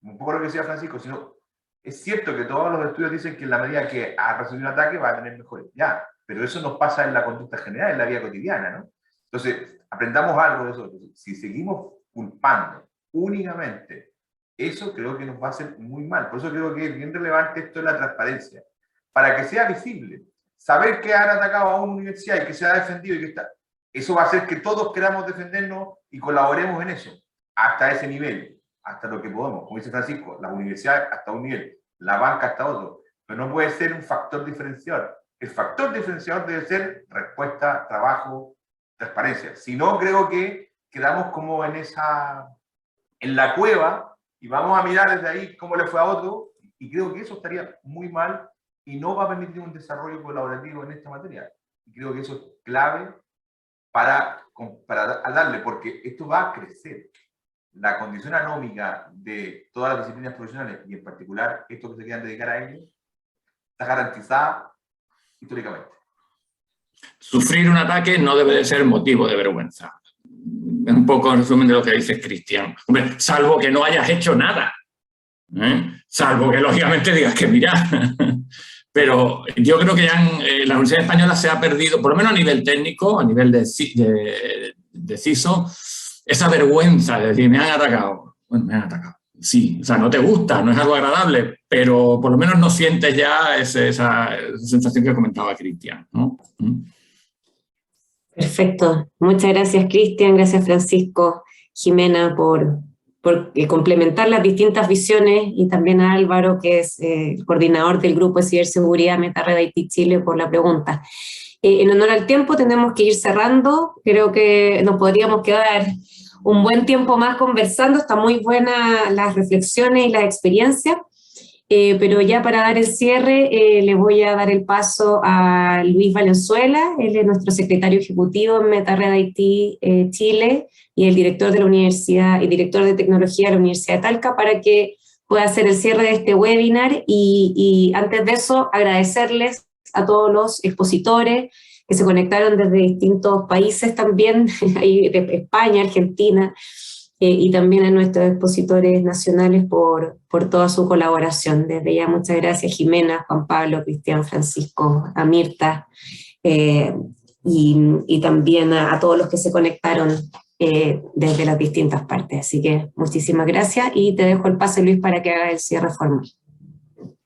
Un poco lo que decía Francisco, sino es cierto que todos los estudios dicen que en la medida que ha recibido un ataque va a tener mejores, ya, pero eso nos pasa en la conducta general, en la vida cotidiana, ¿no? Entonces, aprendamos algo de eso. Si seguimos culpando únicamente, eso creo que nos va a hacer muy mal. Por eso creo que es bien relevante esto de la transparencia, para que sea visible. Saber que han atacado a una universidad y que se ha defendido y que está, eso va a hacer que todos queramos defendernos y colaboremos en eso, hasta ese nivel. Hasta lo que podemos, como dice Francisco, las universidades hasta un nivel, la banca hasta otro, pero no puede ser un factor diferenciador. El factor diferenciador debe ser respuesta, trabajo, transparencia. Si no, creo que quedamos como en la cueva y vamos a mirar desde ahí cómo le fue a otro, y creo que eso estaría muy mal y no va a permitir un desarrollo colaborativo en esta materia. Y creo que eso es clave para darle, porque esto va a crecer. La condición anómica de todas las disciplinas profesionales, y en particular esto que se quieran dedicar a ellos, está garantizada históricamente. Sufrir un ataque no debe de ser motivo de vergüenza. Es un poco el resumen de lo que dice Cristian. Hombre, salvo que no hayas hecho nada. Salvo que lógicamente digas que mira. Pero yo creo que ya en la Universidad Española se ha perdido, por lo menos a nivel técnico, a nivel de CISO, esa vergüenza de decir, me han atacado. Bueno, me han atacado. Sí, o sea, no te gusta, no es algo agradable, pero por lo menos no sientes ya esa sensación que comentaba Cristian, ¿no? Perfecto. Muchas gracias, Cristian. Gracias, Francisco, Jimena, por complementar las distintas visiones, y también a Álvaro, que es el coordinador del Grupo de Ciberseguridad MetaRed IT Chile, por la pregunta. En honor al tiempo, tenemos que ir cerrando. Creo que nos podríamos quedar un buen tiempo más conversando. Están muy buenas las reflexiones y las experiencias, pero ya para dar el cierre le voy a dar el paso a Luis Valenzuela. Él es nuestro secretario ejecutivo en MetaRed IT Chile y el director de la universidad y director de tecnología de la Universidad de Talca, para que pueda hacer el cierre de este webinar. Y antes de eso, agradecerles a todos los expositores que se conectaron desde distintos países también, de España, Argentina, y también a nuestros expositores nacionales por toda su colaboración. Desde ya, muchas gracias, Jimena, Juan Pablo, Cristian, Francisco, a Mirta, y también a todos los que se conectaron desde las distintas partes. Así que muchísimas gracias, y te dejo el pase, Luis, para que haga el cierre formal.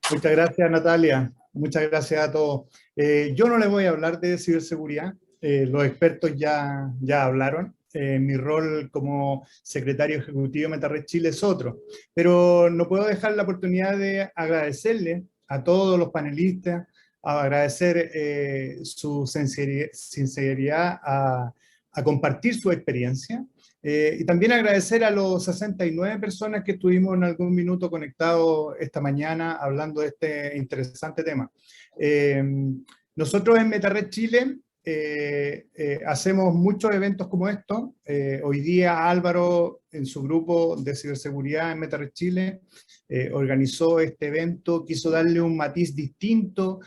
Muchas gracias, Natalia. Muchas gracias a todos. Yo no les voy a hablar de ciberseguridad, los expertos ya hablaron. Mi rol como secretario ejecutivo de MetaRed Chile es otro, pero no puedo dejar la oportunidad de agradecerle a todos los panelistas, agradecer su sinceridad a compartir su experiencia, y también agradecer a los 69 personas que estuvimos en algún minuto conectados esta mañana hablando de este interesante tema. Nosotros en MetaRed Chile hacemos muchos eventos como estos. Hoy día Álvaro, en su grupo de ciberseguridad en MetaRed Chile, organizó este evento, quiso darle un matiz distinto,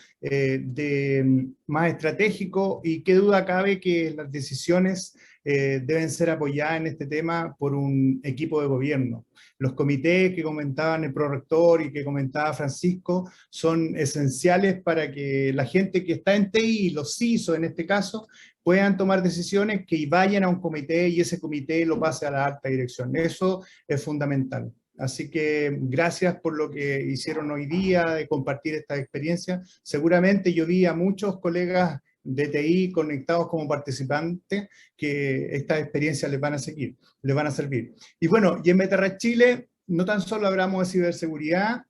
más estratégico, y qué duda cabe que las decisiones deben ser apoyadas en este tema por un equipo de gobierno. Los comités que comentaban el prorector y que comentaba Francisco son esenciales para que la gente que está en TI, los CISO en este caso, puedan tomar decisiones que vayan a un comité y ese comité lo pase a la alta dirección. Eso es fundamental. Así que gracias por lo que hicieron hoy día, de compartir esta experiencia. Seguramente yo vi a muchos colegas de TI conectados como participantes que estas experiencias les van a servir. Y bueno, y en MetaRed Chile no tan solo hablamos de ciberseguridad,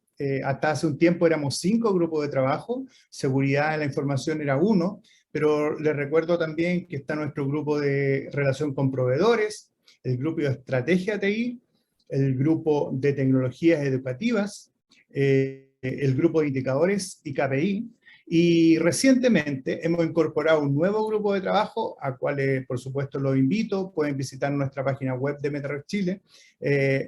hasta hace un tiempo éramos 5 grupos de trabajo, seguridad de la información era 1, pero les recuerdo también que está nuestro grupo de relación con proveedores, el grupo de estrategia TI, el grupo de tecnologías educativas, el grupo de indicadores y KPI, y recientemente hemos incorporado un nuevo grupo de trabajo, a cuales por supuesto los invito, pueden visitar nuestra página web de MetaRed Chile,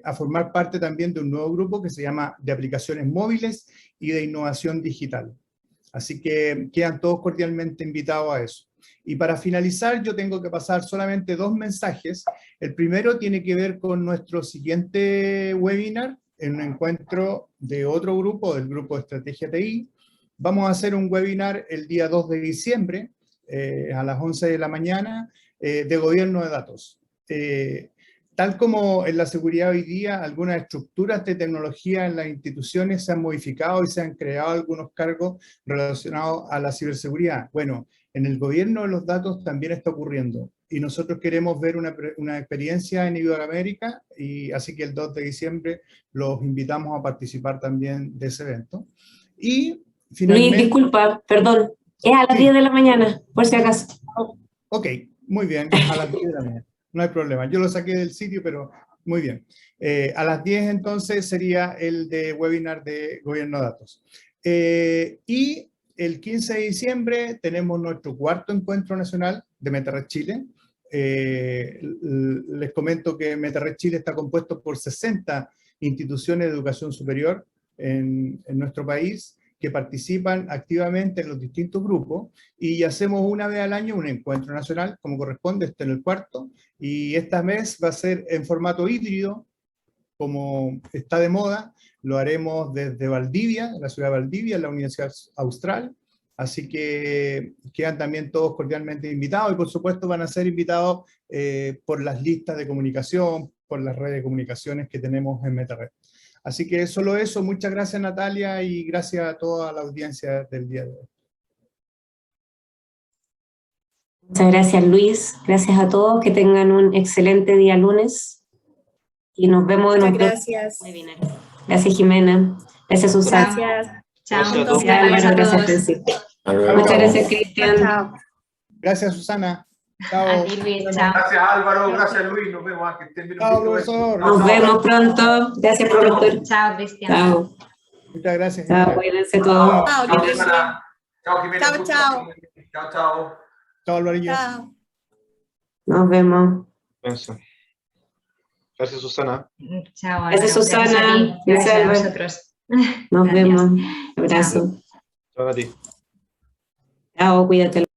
a formar parte también de un nuevo grupo que se llama de aplicaciones móviles y de innovación digital. Así que quedan todos cordialmente invitados a eso. Y para finalizar, yo tengo que pasar solamente 2 mensajes. El primero tiene que ver con nuestro siguiente webinar, en un encuentro de otro grupo, del grupo de Estrategia TI. Vamos a hacer un webinar el día 2 de diciembre, a las 11 de la mañana, de gobierno de datos. Tal como en la seguridad hoy día, algunas estructuras de tecnología en las instituciones se han modificado y se han creado algunos cargos relacionados a la ciberseguridad. Bueno, en el gobierno de los datos también está ocurriendo. Y nosotros queremos ver una experiencia en Iberoamérica, y así que el 2 de diciembre los invitamos a participar también de ese evento. Y finalmente... Luis, disculpa, perdón, es a las 10 de la mañana, por si acaso. Ok, muy bien, a las 10 de la mañana. No hay problema, yo lo saqué del sitio, pero muy bien. A las 10 entonces sería el de webinar de gobierno de datos. Y el 15 de diciembre tenemos nuestro 4º encuentro nacional de MetaRed Chile. Les comento que MetaRed Chile está compuesto por 60 instituciones de educación superior en nuestro país, que participan activamente en los distintos grupos, y hacemos una vez al año un encuentro nacional, como corresponde, este en el 4º, y esta vez va a ser en formato híbrido, como está de moda. Lo haremos desde Valdivia, la ciudad de Valdivia, en la Universidad Austral, así que quedan también todos cordialmente invitados, y por supuesto van a ser invitados por las listas de comunicación, por las redes de comunicaciones que tenemos en MetaRed. Así que solo eso. Muchas gracias, Natalia, y gracias a toda la audiencia del día de hoy. Muchas gracias, Luis. Gracias a todos. Que tengan un excelente día lunes. Y nos vemos en un próximo webinar. Gracias, Jimena. Gracias, Susana. Gracias. Chao. Gracias, Álvaro. Gracias, Francisco. Muchas gracias, Cristian. Chao. Gracias, Susana. Chao. A ti, Luis. Chao. Gracias, Álvaro. Gracias, Luis. Nos vemos. Que estén bien. Chao, profesor. Nos vemos pronto. Gracias, profesor. Chao, Cristian. Chao. Muchas gracias. Chao, cuídense todos. Chao, Jimena. Chao, Jimena. Chao, chao. Chao, chao. Chao, Alvarillo. Chao. Nos vemos. Gracias, Susana. Chao, Álvaro. Gracias, Susana. Gracias a ti. Gracias a vosotros. Nos Gracias. vemos. Abrazo. Chao a ti. Chao, cuídate.